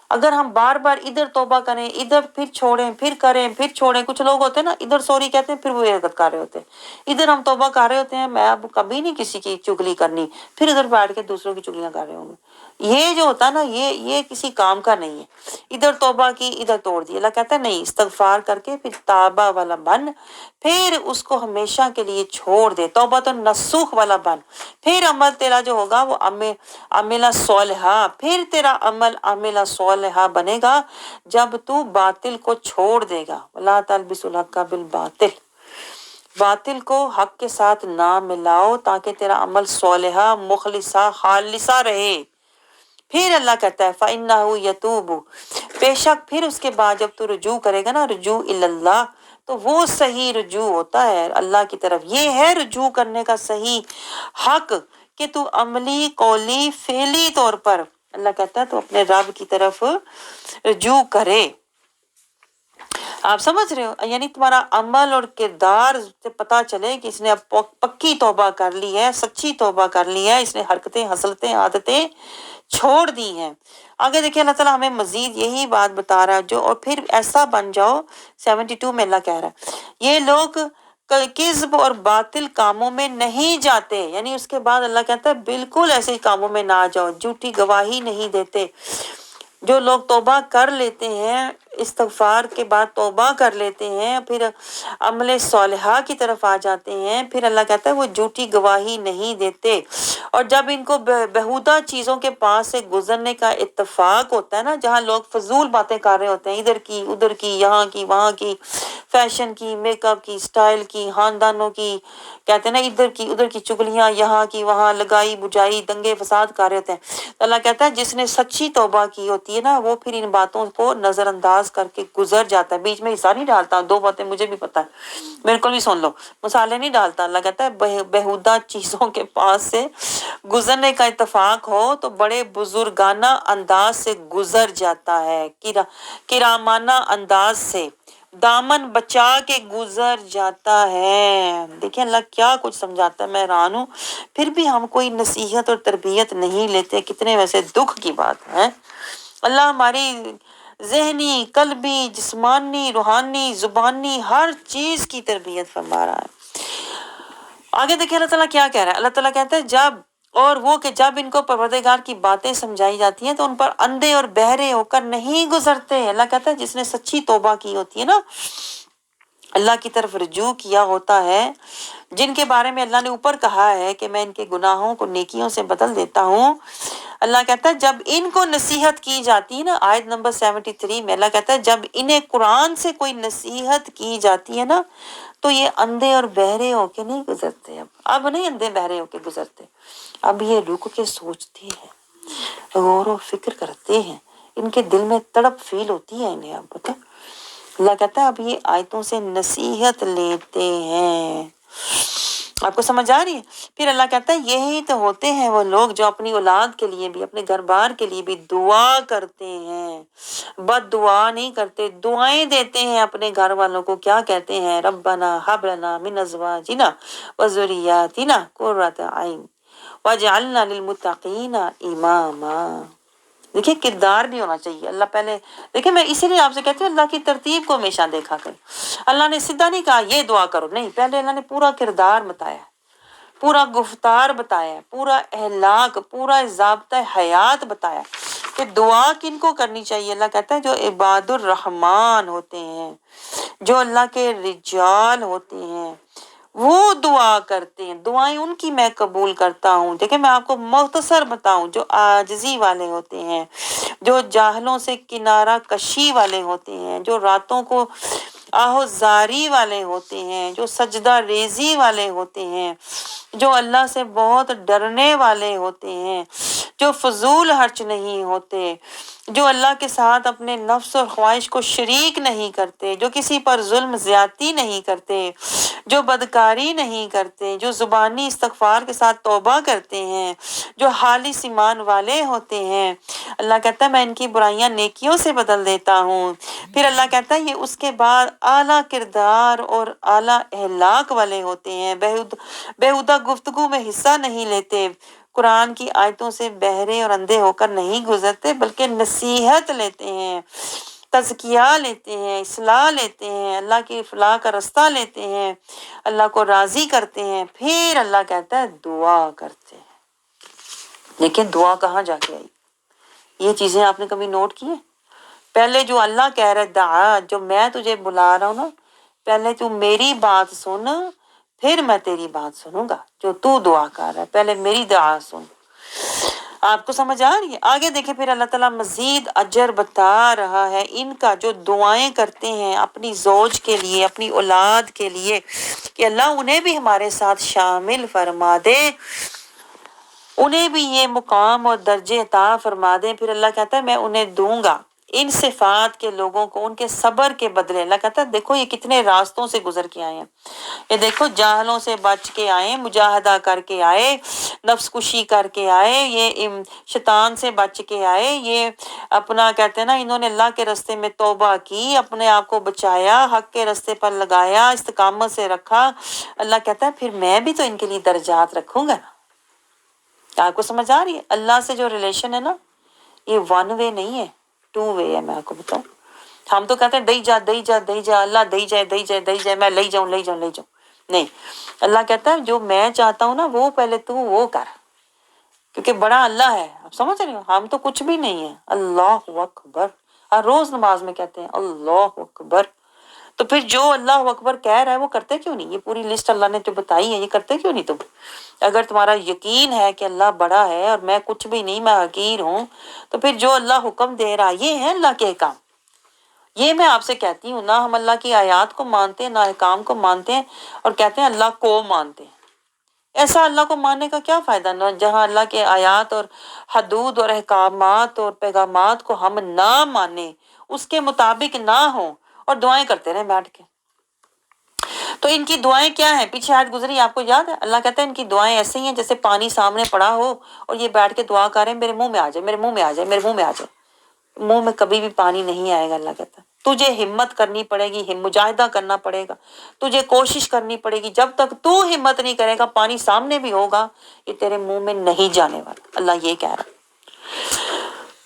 اگر ہم بار بار ادھر توبہ کریں، ادھر پھر چھوڑیں، پھر کریں، پھر چھوڑیں، کچھ لوگ ہوتے ہیں نا ادھر سوری کہتے ہیں پھر وہ حرکت کر رہے ہوتے ہیں، ادھر ہم توبہ کر رہے ہوتے ہیں میں اب کبھی نہیں کسی کی چگلی کرنی، پھر ادھر بیٹھ کے دوسروں کی چگلیاں کر رہے ہوں گے. یہ جو ہوتا ہے نا یہ کسی کام کا نہیں ہے. ادھر توبہ کی ادھر توڑ دی. اللہ کہتا ہے نہیں، استغفار کر کے پھر تابہ والا بن، پھر اس کو ہمیشہ کے لیے چھوڑ دے. توبہ تو نسوخ والا بن، پھر عمل تیرا جو ہوگا وہ عملہ صالحہ، پھر تیرا عمل عملہ صالحہ بنے گا جب تو باطل کو چھوڑ دے گا. لا تلبسوا الحق بالباطل، باطل کو حق کے ساتھ نہ ملاؤ تاکہ تیرا عمل صالحہ مخلصہ خالصہ رہے. پھر اللہ کہتا ہے فَإِنَّهُ يَتُوبُ، بے شک پھر اس کے بعد جب تو رجوع کرے گا نا، رجوع اللہ، تو وہ صحیح رجوع ہوتا ہے اللہ کی طرف. یہ ہے رجوع کرنے کا صحیح حق کہ تو عملی قولی فعلی طور پر اللہ کہتا ہے تو اپنے رب کی طرف رجوع کرے. آپ سمجھ رہے ہو؟ یعنی تمہارا عمل اور کردار سے پتہ چلے کہ اس نے اب پکی توبہ کر لی ہے، سچی توبہ کر لی ہے، اس نے حرکتیں حسلتیں عادتیں چھوڑ دی ہیں. آگے دیکھیں اللہ تعالیٰ ہمیں مزید یہی بات بتا رہا ہے جو، اور پھر ایسا بن جاؤ 72 میں اللہ کہہ رہا ہے یہ لوگ کذب اور باطل کاموں میں نہیں جاتے. یعنی اس کے بعد اللہ کہتا ہے بالکل ایسے کاموں میں نہ جاؤ، جھوٹی گواہی نہیں دیتے. جو لوگ توبہ کر لیتے ہیں، استغفار کے بعد توبہ کر لیتے ہیں، پھر عمل صالحہ کی طرف آ جاتے ہیں، پھر اللہ کہتا ہے وہ جھوٹی گواہی نہیں دیتے. اور جب ان کو بہودہ چیزوں کے پاس سے گزرنے کا اتفاق ہوتا ہے نا، جہاں لوگ فضول باتیں کر رہے ہوتے ہیں، ادھر کی ادھر کی، یہاں کی وہاں کی، فیشن کی، میک اپ کی، سٹائل کی، خاندانوں کی، کہتے ہیں نا ادھر کی ادھر کی چگلیاں، یہاں کی وہاں، لگائی بجائی، دنگے فساد کر رہے ہوتے ہیں. تو اللہ کہتا ہے جس نے سچی توبہ کی ہوتی ہے نا وہ پھر ان باتوں کو نظر انداز کر کے گزر جاتا ہے. بیچ میں حصہ نہیں ڈالتا. دو باتیں مجھے بھی پتہ ہے، میرے کو بھی سن لو، مسالے نہیں ڈالتا. اللہ کہتا ہے بہودہ چیزوں کے پاس سے گزرنے کا اتفاق ہو تو بڑے بزرگانہ انداز سے گزر جاتا ہے، کرامانہ انداز سے دامن بچا کے گزر جاتا ہے. دیکھیں اللہ کیا کچھ سمجھاتا ہے، میں حیران ہوں. پھر بھی ہم کوئی نصیحت اور تربیت نہیں لیتے. کتنے ویسے دکھ کی بات ہے. اللہ ہماری ذہنی، قلبی، جسمانی، روحانی، زبانی ہر چیز کی تربیت فرما رہا ہے. آگے دیکھیں اللہ تعالیٰ کیا کہہ رہا ہے. اللہ تعالیٰ کہتا ہے جب ان کو پروردگار کی باتیں سمجھائی جاتی ہیں تو ان پر اندھے اور بہرے ہو کر نہیں گزرتے. اللہ کہتا ہے جس نے سچی توبہ کی ہوتی ہے نا، اللہ کی طرف رجوع کیا ہوتا ہے، جن کے بارے میں اللہ نے اوپر کہا ہے کہ میں ان کے گناہوں کو نیکیوں سے بدل دیتا ہوں. اللہ کہتا ہے جب ان کو نصیحت کی جاتی ہے نا، آیت نمبر 73 میں اللہ کہتا ہے جب انہیں قرآن سے کوئی نصیحت کی جاتی ہے نا تو یہ اندھے اور بہرے ہو کے نہیں گزرتے. اب نہیں اندھے بہرے ہو کے گزرتے، اب یہ رک کے سوچتے ہیں، غور و فکر کرتے ہیں، ان کے دل میں تڑپ فیل ہوتی ہے انہیں. اب پتہ اللہ کہتا ہے اب یہ آیتوں سے نصیحت لیتے ہیں. آپ کو سمجھ آ رہی ہے؟ پھر اللہ کہتا ہے یہی تو ہوتے ہیں وہ لوگ جو اپنی اولاد کے لیے بھی، اپنے گھر بار کے لیے بھی دعا کرتے ہیں، بد دعا نہیں کرتے، دعائیں دیتے ہیں اپنے گھر والوں کو. کیا کہتے ہیں؟ ربنا ہب لنا من ازواجنا وذریاتنا قرۃ اعین واجعلنا للمتقین اماما. دیکھیں کردار بھی ہونا چاہیے. اللہ پہلے دیکھیں، میں اسی لیے آپ سے کہتی ہوں اللہ کی ترتیب کو ہمیشہ دیکھا کریں. اللہ نے سیدھا نہیں کہا یہ دعا کرو، نہیں، پہلے اللہ نے پورا کردار بتایا، پورا گفتار بتایا، پورا اخلاق، پورا ضابطہ حیات بتایا کہ دعا کن کو کرنی چاہیے. اللہ کہتا ہے جو عباد الرحمن ہوتے ہیں، جو اللہ کے رجال ہوتے ہیں وہ دعا کرتے ہیں، دعائیں ان کی میں قبول کرتا ہوں. دیکھیں میں آپ کو مختصر بتاؤں، جو عاجزی والے ہوتے ہیں، جو جاہلوں سے کنارہ کشی والے ہوتے ہیں، جو راتوں کو آہوزاری والے ہوتے ہیں، جو سجدہ ریزی والے ہوتے ہیں، جو اللہ سے بہت ڈرنے والے ہوتے ہیں، جو فضول خرچ نہیں ہوتے، جو اللہ کے ساتھ اپنے نفس اور خواہش کو شریک نہیں کرتے، جو کسی پر ظلم زیادتی نہیں کرتے، جو بدکاری نہیں کرتے، جو زبانی استغفار کے ساتھ توبہ کرتے ہیں، جو خالص ایمان والے ہوتے ہیں. اللہ کہتا ہے میں ان کی برائیاں نیکیوں سے بدل دیتا ہوں. پھر اللہ کہتا ہے یہ اس کے بعد اعلیٰ کردار اور اعلیٰ اخلاق والے ہوتے ہیں، بیہودہ گفتگو میں حصہ نہیں لیتے، قرآن کی آیتوں سے بہرے اور اندھے ہو کر نہیں گزرتے، بلکہ نصیحت لیتے ہیں، تزکیہ لیتے ہیں، اصلاح لیتے ہیں، اللہ کی فلاح کا رستہ لیتے ہیں، اللہ کو راضی کرتے ہیں، پھر اللہ کہتا ہے دعا کرتے ہیں۔ لیکن دعا کہاں جا کے آئی؟ یہ چیزیں آپ نے کبھی نوٹ کی ہیں؟ پہلے جو اللہ کہہ رہا ہے دعا، جو میں تجھے بلا رہا ہوں نا، پہلے تو میری بات سن، پھر میں تیری بات سنوں گا۔ جو تو دعا کر رہا ہے پہلے میری دعا سن۔ آپ کو سمجھ آ رہی ہے؟ آگے دیکھیں پھر اللہ تعالیٰ مزید اجر بتا رہا ہے ان کا جو دعائیں کرتے ہیں اپنی زوج کے لیے، اپنی اولاد کے لیے، کہ اللہ انہیں بھی ہمارے ساتھ شامل فرما دے، انہیں بھی یہ مقام اور درجے عطا فرما دیں۔ پھر اللہ کہتا ہے میں انہیں دوں گا ان صفات کے لوگوں کو ان کے صبر کے بدلے۔ اللہ کہتا ہے دیکھو یہ کتنے راستوں سے گزر کے آئے ہیں، یہ دیکھو جاہلوں سے بچ کے آئے، مجاہدہ کر کے آئے، نفس کشی کر کے آئے، یہ شیطان سے بچ کے آئے، یہ اپنا کہتے ہیں نا انہوں نے اللہ کے راستے میں توبہ کی، اپنے آپ کو بچایا، حق کے راستے پر لگایا، استقامت سے رکھا۔ اللہ کہتا ہے پھر میں بھی تو ان کے لیے درجات رکھوں گا نا۔ آپ کو سمجھ آ رہی ہے؟ اللہ سے جو ریلیشن ہے نا، یہ ون وے نہیں ہے، ٹو وے ہے۔ میں آپ کو بتاؤں، ہم تو کہتے ہیں دئی جا دئی جا دئی جا، اللہ دئی جائے دئی جائے دئی جائے، میں لے جاؤں لے جاؤں لے جاؤں۔ نہیں، اللہ کہتا ہے جو میں چاہتا ہوں نا وہ پہلے تو وہ کر، کیونکہ بڑا اللہ ہے۔ آپ سمجھ رہے ہو؟ ہم تو کچھ بھی نہیں ہے۔ اللہ اکبر، ہر روز نماز میں کہتے ہیں اللہ اکبر۔ تو پھر جو اللہ اکبر کہہ رہا ہے وہ کرتے کیوں نہیں؟ یہ پوری لسٹ اللہ نے جو بتائی ہے یہ کرتے کیوں نہیں تم؟ اگر تمہارا یقین ہے کہ اللہ بڑا ہے اور میں کچھ بھی نہیں، میں حقیر ہوں، تو پھر جو اللہ حکم دے رہا یہ ہے اللہ کے احکام۔ یہ میں آپ سے کہتی ہوں، نہ ہم اللہ کی آیات کو مانتے ہیں، نہ احکام کو مانتے ہیں، اور کہتے ہیں اللہ کو مانتے ہیں۔ ایسا اللہ کو ماننے کا کیا فائدہ نہ جہاں اللہ کے آیات اور حدود اور احکامات اور پیغامات کو ہم نہ مانیں، اس کے مطابق نہ ہوں، اور دعائیں کرتے رہیں بیٹھ کے۔ تو ان کی دعائیں کیا ہیں؟ پیچھے آیت گزری آپ کو یاد ہے؟ اللہ کہتا ہے ان کی دعائیں ایسے ہی ہیں جیسے پانی سامنے پڑا ہو اور یہ بیٹھ کے دعا کریں میرے منہ میں آ جائے، میرے منہ میں آ جائے، میرے منہ میں آ جائے۔ منہ میں کبھی بھی پانی نہیں آئے گا۔ اللہ کہتا ہے تجھے ہمت کرنی پڑے گی، مجاہدہ کرنا پڑے گا، تجھے کوشش کرنی پڑے گی۔ جب تک تو ہمت نہیں کرے گا پانی سامنے بھی ہوگا یہ تیرے منہ میں نہیں جانے والا۔ اللہ یہ کہہ رہا ہے۔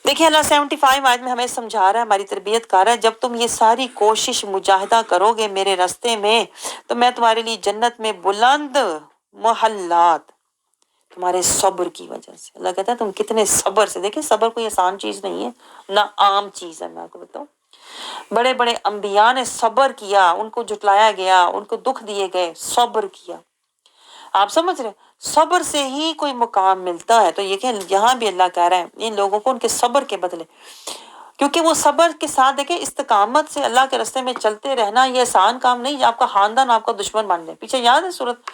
دیکھیں اللہ 75 آیت میں ہمیں سمجھا رہا ہے، ہماری تربیت کر رہا ہے، جب تم یہ ساری کوشش مجاہدہ کرو گے میرے راستے میں تو میں تمہارے لیے جنت میں بلند محلات، تمہارے صبر کی وجہ سے۔ اللہ کہتا ہے تم کتنے صبر سے، دیکھیں صبر کوئی آسان چیز نہیں ہے، نہ عام چیز ہے۔ میں آپ کو بتاؤں بڑے بڑے انبیاء نے صبر کیا، ان کو جھٹلایا گیا، ان کو دکھ دیے گئے، صبر کیا۔ آپ سمجھ رہے ہیں؟ صبر سے ہی کوئی مقام ملتا ہے۔ تو یہ کہ یہاں بھی اللہ کہہ رہا ہے ان لوگوں کو ان کے صبر کے بدلے، کیونکہ وہ صبر کے ساتھ دیکھیں استقامت سے اللہ کے راستے میں چلتے رہنا یہ آسان کام نہیں ہے۔ آپ کا خاندان آپ کا دشمن بن جائے۔ پیچھے یاد ہے سورۃ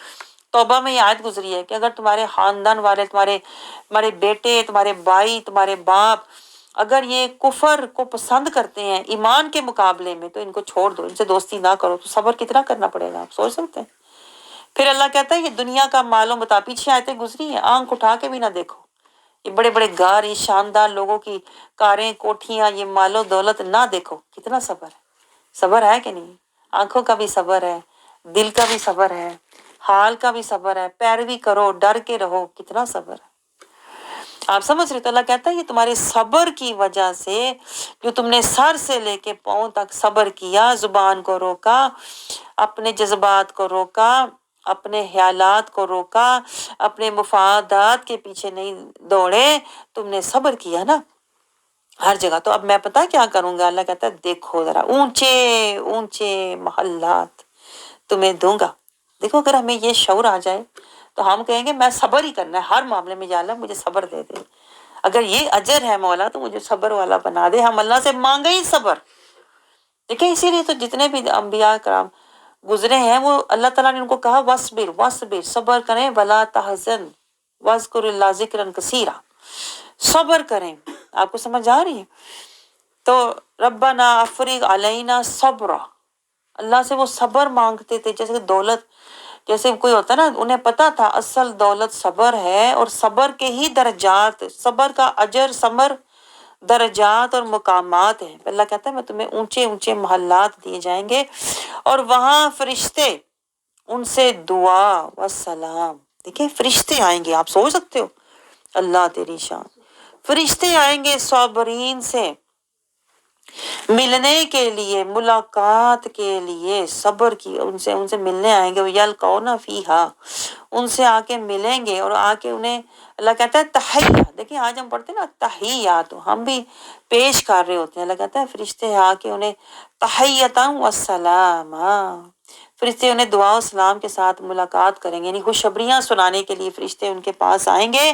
توبہ میں یہ آیت گزری ہے کہ اگر تمہارے خاندان والے، تمہارے بیٹے، تمہارے بھائی، تمہارے باپ اگر یہ کفر کو پسند کرتے ہیں ایمان کے مقابلے میں تو ان کو چھوڑ دو، ان سے دوستی نہ کرو۔ تو صبر کتنا کرنا پڑے گا آپ سوچ سکتے ہیں؟ پھر اللہ کہتا ہے یہ دنیا کا مال و متا، پیچھے آیتیں گزری ہیں، آنکھ اٹھا کے بھی نہ دیکھو۔ یہ بڑے بڑے گھر، یہ شاندار لوگوں کی کاریں، کوٹھیاں، یہ مال و دولت نہ دیکھو۔ کتنا صبر ہے؟ صبر ہے کہ نہیں؟ آنکھوں کا بھی صبر ہے، دل کا بھی صبر ہے، حال کا بھی صبر ہے، پیروی کرو، ڈر کے رہو، کتنا صبر ہے۔ آپ سمجھ رہے؟ تو اللہ کہتا ہے یہ تمہارے صبر کی وجہ سے، جو تم نے سر سے لے کے پاؤں تک صبر کیا، زبان کو روکا، اپنے جذبات کو روکا، اپنے خیالات کو روکا، اپنے مفادات کے پیچھے نہیں دوڑے، تم نے صبر کیا نا ہر جگہ۔ تو اب میں پتہ کیا کروں گا؟ اللہ کہتا ہے دیکھو ذرا اونچے اونچے محلات تمہیں دوں گا۔ دیکھو اگر ہمیں یہ شعور آ جائے تو ہم کہیں گے میں صبر ہی کرنا ہے ہر معاملے میں، یا اللہ مجھے صبر دے دے، اگر یہ اجر ہے مولا تو مجھے صبر والا بنا دے۔ ہم اللہ سے مانگے ہی صبر۔ دیکھیں اسی لیے تو جتنے بھی انبیاء کرام گزرے ہیں وہ اللہ تعالیٰ نے ان کو کہا وَاصْبِرْ وَاصْبِرْ، صبر کریں، وَلَا تَحْزَنْ وَاذْكُرِ اللَّهَ ذِكْرًا كَثِيرًا، صبر کریں۔ آپ کو سمجھ آ رہی ہے؟ تو ربنا افرغ علینا صبرا، اللہ سے وہ صبر مانگتے تھے جیسے کہ دولت، جیسے کوئی ہوتا ہے نا انہیں پتا تھا اصل دولت صبر ہے، اور صبر کے ہی درجات، صبر کا اجر ثمر درجات اور مقامات ہیں۔ اللہ کہتا ہے میں تمہیں اونچے اونچے محلات دیے جائیں گے اور وہاں فرشتے ان سے دعا و سلام، دیکھیں فرشتے آئیں گے۔ آپ سوچ سکتے ہو اللہ تیری شان. فرشتے آئیں گے صابرین سے ملنے کے لیے، ملاقات کے لیے، صبر کی، ان سے ملنے آئیں گے. یلقون فیہا، ان سے آ کے ملیں گے اور آ کے انہیں اللہ کہتا ہے تحیہ. دیکھیں آج ہم پڑھتے ہیں نا تحیات، ہم بھی پیش کر رہے ہوتے ہیں. اللہ کہتا ہے فرشتے آ کے انہیں تحیتاً والسلام، فرشتے انہیں دعا و سلام کے ساتھ ملاقات کریں گے، یعنی خوشخبریاں سنانے کے لیے فرشتے ان کے پاس آئیں گے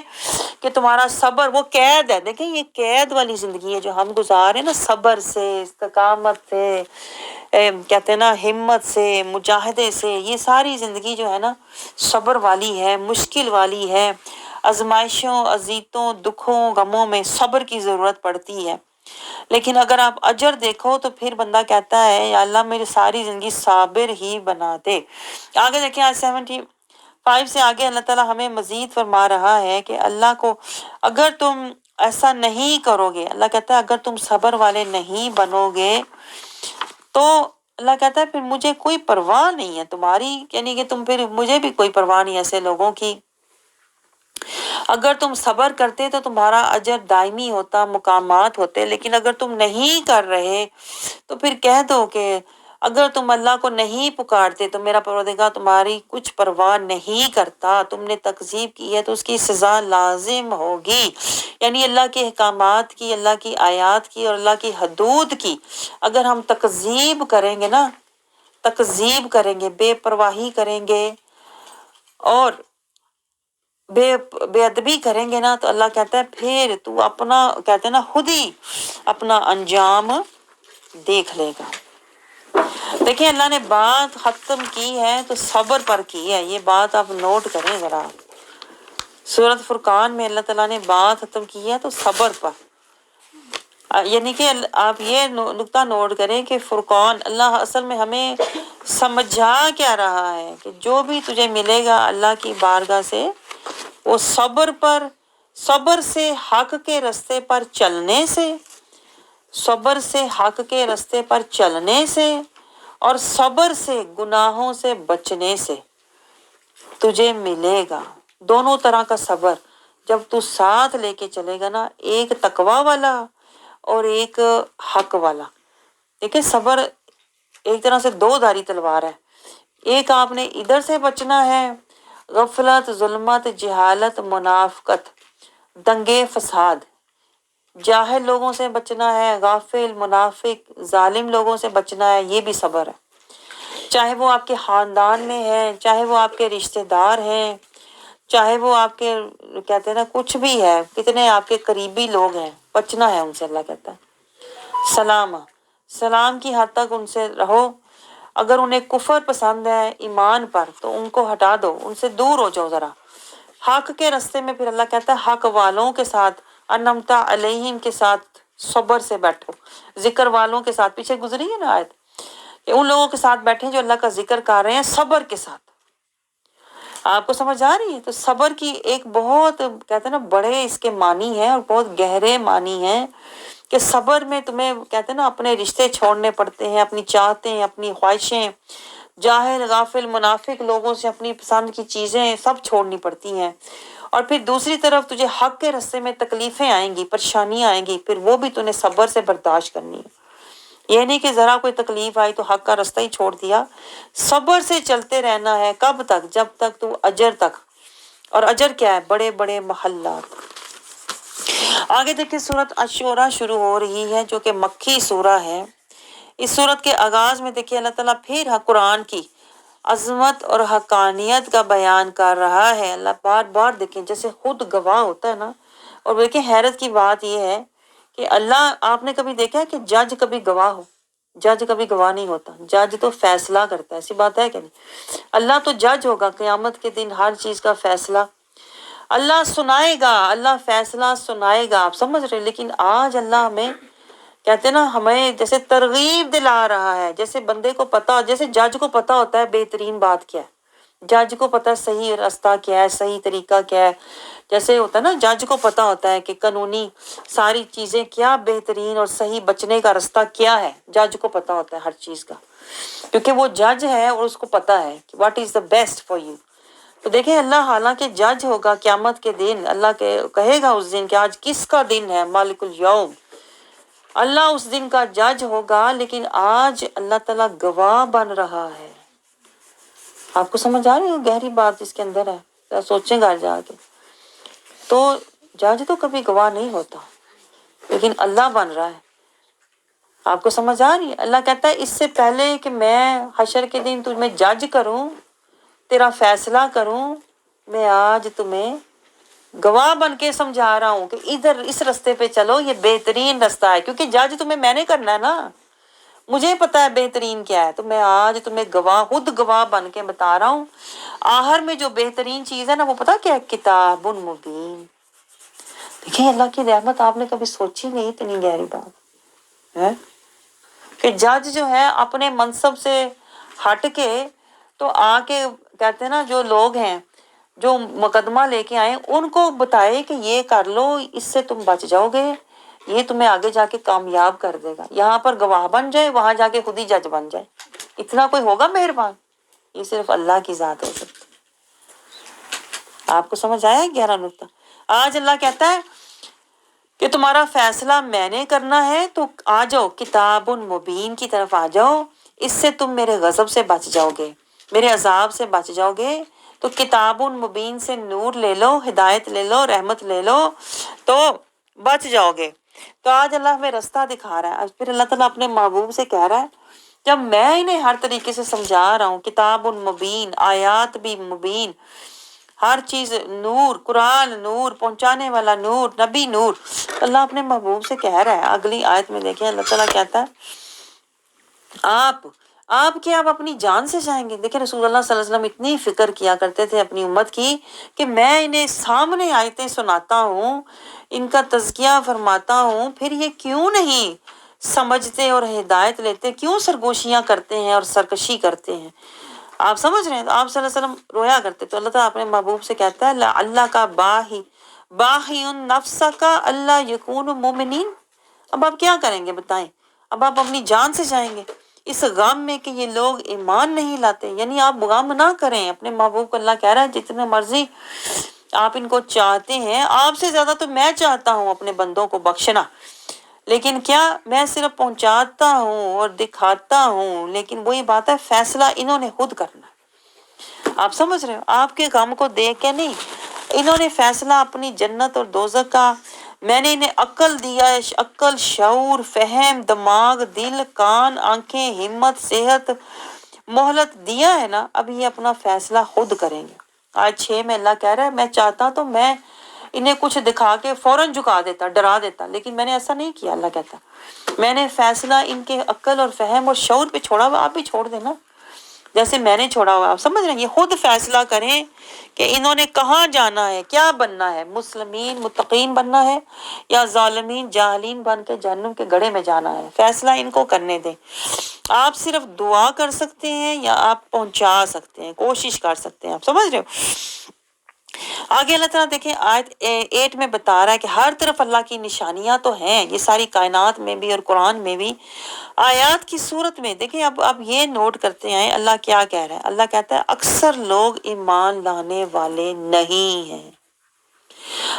کہ تمہارا صبر، وہ قید ہے. دیکھیں یہ قید والی زندگی ہے جو ہم گزار رہے ہیں نا، صبر سے، استقامت سے، کہتے ہیں نا ہمت سے، مجاہدے سے. یہ ساری زندگی جو ہے نا صبر والی ہے، مشکل والی ہے. آزمائشوں، اذیتوں، دکھوں، غموں میں صبر کی ضرورت پڑتی ہے. لیکن اگر آپ اجر دیکھو تو پھر بندہ کہتا ہے یا اللہ میری ساری زندگی صابر ہی بنا دے. آگے دیکھیں آج 75 سے آگے اللہ تعالیٰ ہمیں مزید فرما رہا ہے کہ اللہ کو اگر تم ایسا نہیں کرو گے، اللہ کہتا ہے اگر تم صبر والے نہیں بنو گے تو اللہ کہتا ہے پھر مجھے کوئی پرواہ نہیں ہے تمہاری، یعنی کہ تم پھر مجھے بھی کوئی پرواہ نہیں ایسے لوگوں کی. اگر تم صبر کرتے تو تمہارا اجر دائمی ہوتا، مقامات ہوتے. لیکن اگر تم نہیں کر رہے تو پھر کہہ دو کہ اگر تم اللہ کو نہیں پکارتے تو میرا پروردگار تمہاری کچھ پرواہ نہیں کرتا. تم نے تکذیب کی ہے تو اس کی سزا لازم ہوگی. یعنی اللہ کے احکامات کی، اللہ کی آیات کی اور اللہ کی حدود کی اگر ہم تکذیب کریں گے نا، تکذیب کریں گے، بے پرواہی کریں گے اور بے ادبی کریں گے نا، تو اللہ کہتا ہے پھر تو اپنا، کہتے ہیں نا خود ہی اپنا انجام دیکھ لے گا. دیکھیں اللہ نے بات ختم کی ہے تو صبر پر کی ہے. یہ بات آپ نوٹ کریں ذرا، سورۃ فرقان میں اللہ تعالیٰ نے بات ختم کی ہے تو صبر پر. یعنی کہ آپ یہ نقطہ نوٹ کریں کہ فرقان، اللہ اصل میں ہمیں سمجھا کیا رہا ہے کہ جو بھی تجھے ملے گا اللہ کی بارگاہ سے وہ صبر پر، صبر سے حق کے رستے پر چلنے سے، صبر سے حق کے رستے پر چلنے سے اور صبر سے گناہوں سے بچنے سے تجھے ملے گا. دونوں طرح کا صبر جب تو ساتھ لے کے چلے گا نا، ایک تقوی والا اور ایک حق والا. دیکھیں صبر ایک طرح سے دو دھاری تلوار ہے. ایک آپ نے ادھر سے بچنا ہے، غفلت، ظلمت، جہالت، منافقت، دنگے فساد، جاہل لوگوں سے بچنا ہے، غافل، منافق، ظالم لوگوں سے بچنا ہے. یہ بھی صبر ہے، چاہے وہ آپ کے خاندان میں ہے، چاہے وہ آپ کے رشتہ دار ہیں، چاہے وہ آپ کے، کہتے ہیں نا کچھ بھی ہے، کتنے آپ کے قریبی لوگ ہیں، بچنا ہے ان سے. اللہ کہتا ہے سلام، سلام کی حد تک ان سے رہو. اگر انہیں کفر پسند ہے ایمان پر تو ان کو ہٹا دو، ان سے دور ہو جاؤ ذرا. حق کے راستے میں پھر اللہ کہتا ہے حق والوں کے ساتھ، انمتا علیہم کے ساتھ صبر سے بیٹھو. ذکر والوں کے ساتھ، پیچھے گزری ہے نا آیت کہ ان لوگوں کے ساتھ بیٹھیں جو اللہ کا ذکر کر رہے ہیں صبر کے ساتھ. آپ کو سمجھ آ رہی ہے؟ تو صبر کی ایک بہت، کہتے ہیں نا بڑے اس کے معنی ہیں اور بہت گہرے معنی ہیں کہ صبر میں تمہیں، کہتے ہیں نا اپنے رشتے چھوڑنے پڑتے ہیں، اپنی چاہتیں، اپنی خواہشیں، جاہل، غافل، منافق لوگوں سے اپنی پسند کی چیزیں سب چھوڑنی پڑتی ہیں. اور پھر دوسری طرف تجھے حق کے راستے میں تکلیفیں آئیں گی، پریشانیاں آئیں گی، پھر وہ بھی تُو نے صبر سے برداشت کرنی ہے. یہ نہیں کہ ذرا کوئی تکلیف آئی تو حق کا راستہ ہی چھوڑ دیا. صبر سے چلتے رہنا ہے. کب تک؟ جب تک تو اجر تک. اور اجر کیا ہے؟ بڑے بڑے محلات. آگے دیکھیں سورۃ الشورى شروع ہو رہی ہے جو کہ مکی سورہ ہے. اس سورت کے آغاز میں دیکھیے اللہ تعالیٰ پھر قرآن کی عظمت اور حقانیت کا بیان کر رہا ہے. اللہ بار بار دیکھیں جیسے خود گواہ ہوتا ہے نا. اور دیکھیں حیرت کی بات یہ ہے کہ اللہ، آپ نے کبھی دیکھا ہے کہ جج کبھی گواہ ہو؟ جج کبھی گواہ نہیں ہوتا. جج تو فیصلہ کرتا ہے. ایسی بات ہے کہ نہیں؟ اللہ تو جج ہوگا قیامت کے دن، ہر چیز کا فیصلہ اللہ سنائے گا، اللہ فیصلہ سنائے گا. آپ سمجھ رہے؟ لیکن آج اللہ ہمیں، کہتے ہیں نا ہمیں جیسے ترغیب دلا رہا ہے، جیسے بندے کو پتا، جیسے جج کو پتا ہوتا ہے بہترین بات کیا ہے، جج کو پتا ہے صحیح راستہ کیا ہے، صحیح طریقہ کیا ہے. جیسے ہوتا ہے نا جج کو پتا ہوتا ہے کہ قانونی ساری چیزیں کیا بہترین اور صحیح بچنے کا راستہ کیا ہے. جج کو پتا ہوتا ہے ہر چیز کا، کیونکہ وہ جج ہے اور اس کو پتا ہے کہ what is the best for you. تو دیکھیں اللہ حالانکہ جج ہوگا قیامت کے دن، اللہ کہے گا اس دن کہ آج کس کا دن ہے، مالک الیوم، اللہ اس دن کا جج ہوگا، لیکن آج اللہ تعالیٰ گواہ بن رہا ہے۔ آپ کو سمجھ آ رہی ہے گہری بات اس کے اندر ہے؟ ذرا سوچیں گھر جا کے۔ تو جج تو کبھی گواہ نہیں ہوتا، لیکن اللہ بن رہا ہے۔ آپ کو سمجھ آ رہی ہے؟ اللہ کہتا ہے اس سے پہلے کہ میں حشر کے دن تمہیں جج کروں، تیرا فیصلہ کروں، میں آج تمہیں گواہ بن کے سمجھا رہا ہوں کہ ادھر اس رستے پہ چلو، یہ بہترین رستہ ہے، کیونکہ جج تمہیں میں نے کرنا ہے نا، مجھے پتا ہے بہترین کیا ہے، تو میں آج تمہیں خود گواہ بن کے بتا رہا ہوں۔ آخر میں جو بہترین چیز ہے نا، وہ پتا کیا ہے؟ کتاب مبین۔ دیکھیں اللہ کی رحمت آپ نے کبھی سوچی نہیں، اتنی گہری بات ہے کہ جج جو ہے اپنے منصب سے ہٹ کے تو آ کے کہتے ہیں نا، جو لوگ ہیں جو مقدمہ لے کے آئے ان کو بتائے کہ یہ کر لو، اس سے تم بچ جاؤ گے، یہ تمہیں آگے جا کے کامیاب کر دے گا۔ یہاں پر گواہ بن جائے، وہاں جا کے خود ہی جج بن جائے، اتنا کوئی ہوگا مہربان؟ یہ صرف اللہ کی ذات ہو سکتی۔ آپ کو سمجھ آیا 11 نقطہ؟ آج اللہ کہتا ہے کہ تمہارا فیصلہ میں نے کرنا ہے، تو آ جاؤ کتاب مبین کی طرف آ جاؤ، اس سے تم میرے غضب سے بچ جاؤ گے، میرے عذاب سے بچ جاؤ گے۔ تو کتاب مبین سے نور لے لو، ہدایت لے لو، رحمت لے لو، تو بچ جاؤ گے۔ تو آج اللہ ہمیں رستہ دکھا رہا ہے۔ آج پھر اللہ تعالیٰ اپنے محبوب سے کہہ رہا ہے جب میں انہیں ہر طریقے سے سمجھا رہا ہوں، کتاب مبین، آیات بھی مبین، ہر چیز نور، قرآن نور، پہنچانے والا نور، نبی نور، اللہ اپنے محبوب سے کہہ رہا ہے۔ اگلی آیت میں دیکھیں اللہ تعالیٰ کہتا ہے آپ کیا آپ اپنی جان سے چاہیں گے؟ دیکھیں رسول اللہ صلی اللہ علیہ وسلم اتنی فکر کیا کرتے تھے اپنی امت کی کہ میں انہیں سامنے آیتیں سناتا ہوں، ان کا تزکیہ فرماتا ہوں، پھر یہ کیوں نہیں سمجھتے اور ہدایت لیتے، کیوں سرگوشیاں کرتے ہیں اور سرکشی کرتے ہیں؟ آپ سمجھ رہے ہیں؟ تو آپ صلی اللہ علیہ وسلم رویا کرتے، تو اللہ تعالیٰ اپنے محبوب سے کہتا ہے اللہ کا باہی نفس کا اللہ یکون مومنین۔ اب آپ کیا کریں گے بتائیں؟ اب آپ اپنی جان سے جائیں گے اس غم میں کہ یہ لوگ ایمان نہیں لاتے؟ یعنی آپ غم نہ کریں اپنے محبوب کو۔ اللہ کہہ رہا ہے جتنے مرضی آپ ان کو چاہتے ہیں، آپ سے زیادہ تو میں چاہتا ہوں اپنے بندوں کو بخشنا، لیکن کیا میں صرف پہنچاتا ہوں اور دکھاتا ہوں، لیکن وہی بات ہے فیصلہ انہوں نے خود کرنا ہے۔ آپ سمجھ رہے ہو؟ آپ کے غم کو دیکھ کے نہیں، انہوں نے فیصلہ اپنی جنت اور دوزخ کا، میں نے انہیں عقل دیا ہے، عقل، شعور، فہم، دماغ، دل، کان، آنکھیں، ہمت، صحت، مہلت دیا ہے نا، اب یہ اپنا فیصلہ خود کریں گے۔ آج 6 میں اللہ کہہ رہا ہے میں چاہتا تو میں انہیں کچھ دکھا کے فوراً جھکا دیتا، ڈرا دیتا، لیکن میں نے ایسا نہیں کیا۔ اللہ کہتا میں نے فیصلہ ان کے عقل اور فہم اور شعور پہ چھوڑا ہوا، آپ بھی چھوڑ دینا جیسے میں نے چھوڑا ہوا۔ آپ سمجھ رہے ہیں؟ یہ خود فیصلہ کریں کہ انہوں نے کہاں جانا ہے، کیا بننا ہے، مسلمین متقین بننا ہے یا ظالمین جاہلین بن کے جہنم کے گڑھے میں جانا ہے، فیصلہ ان کو کرنے دیں۔ آپ صرف دعا کر سکتے ہیں یا آپ پہنچا سکتے ہیں، کوشش کر سکتے ہیں۔ آپ سمجھ رہے ہو؟ آگے اللہ تعالیٰ دیکھیں آیت 8 میں بتا رہا ہے کہ ہر طرف اللہ کی نشانیاں تو ہیں، یہ ساری کائنات میں بھی اور قرآن میں بھی آیات کی صورت میں۔ دیکھیں اب یہ نوٹ کرتے ہیں اللہ کیا کہہ رہا ہے۔ اللہ کہتا ہے اکثر لوگ ایمان لانے والے نہیں ہیں۔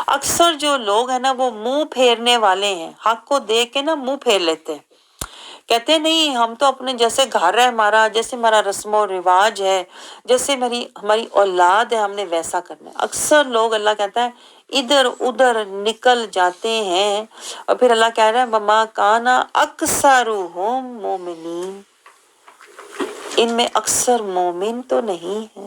اکثر جو لوگ ہیں نا وہ منہ پھیرنے والے ہیں، حق کو دیکھ کے نا منہ پھیر لیتے ہیں، کہتے نہیں ہم تو اپنے جیسے گھر ہے ہمارا، جیسے ہمارا رسم و رواج ہے، جیسے ہماری اولاد ہے، ہم نے ویسا کرنا ہے۔ اکثر لوگ اللہ کہتا ہے ادھر ادھر نکل جاتے ہیں، اور پھر اللہ کہہ رہا ہے وما کان اکثرهم مومنین، ان میں اکثر مومن تو نہیں ہے۔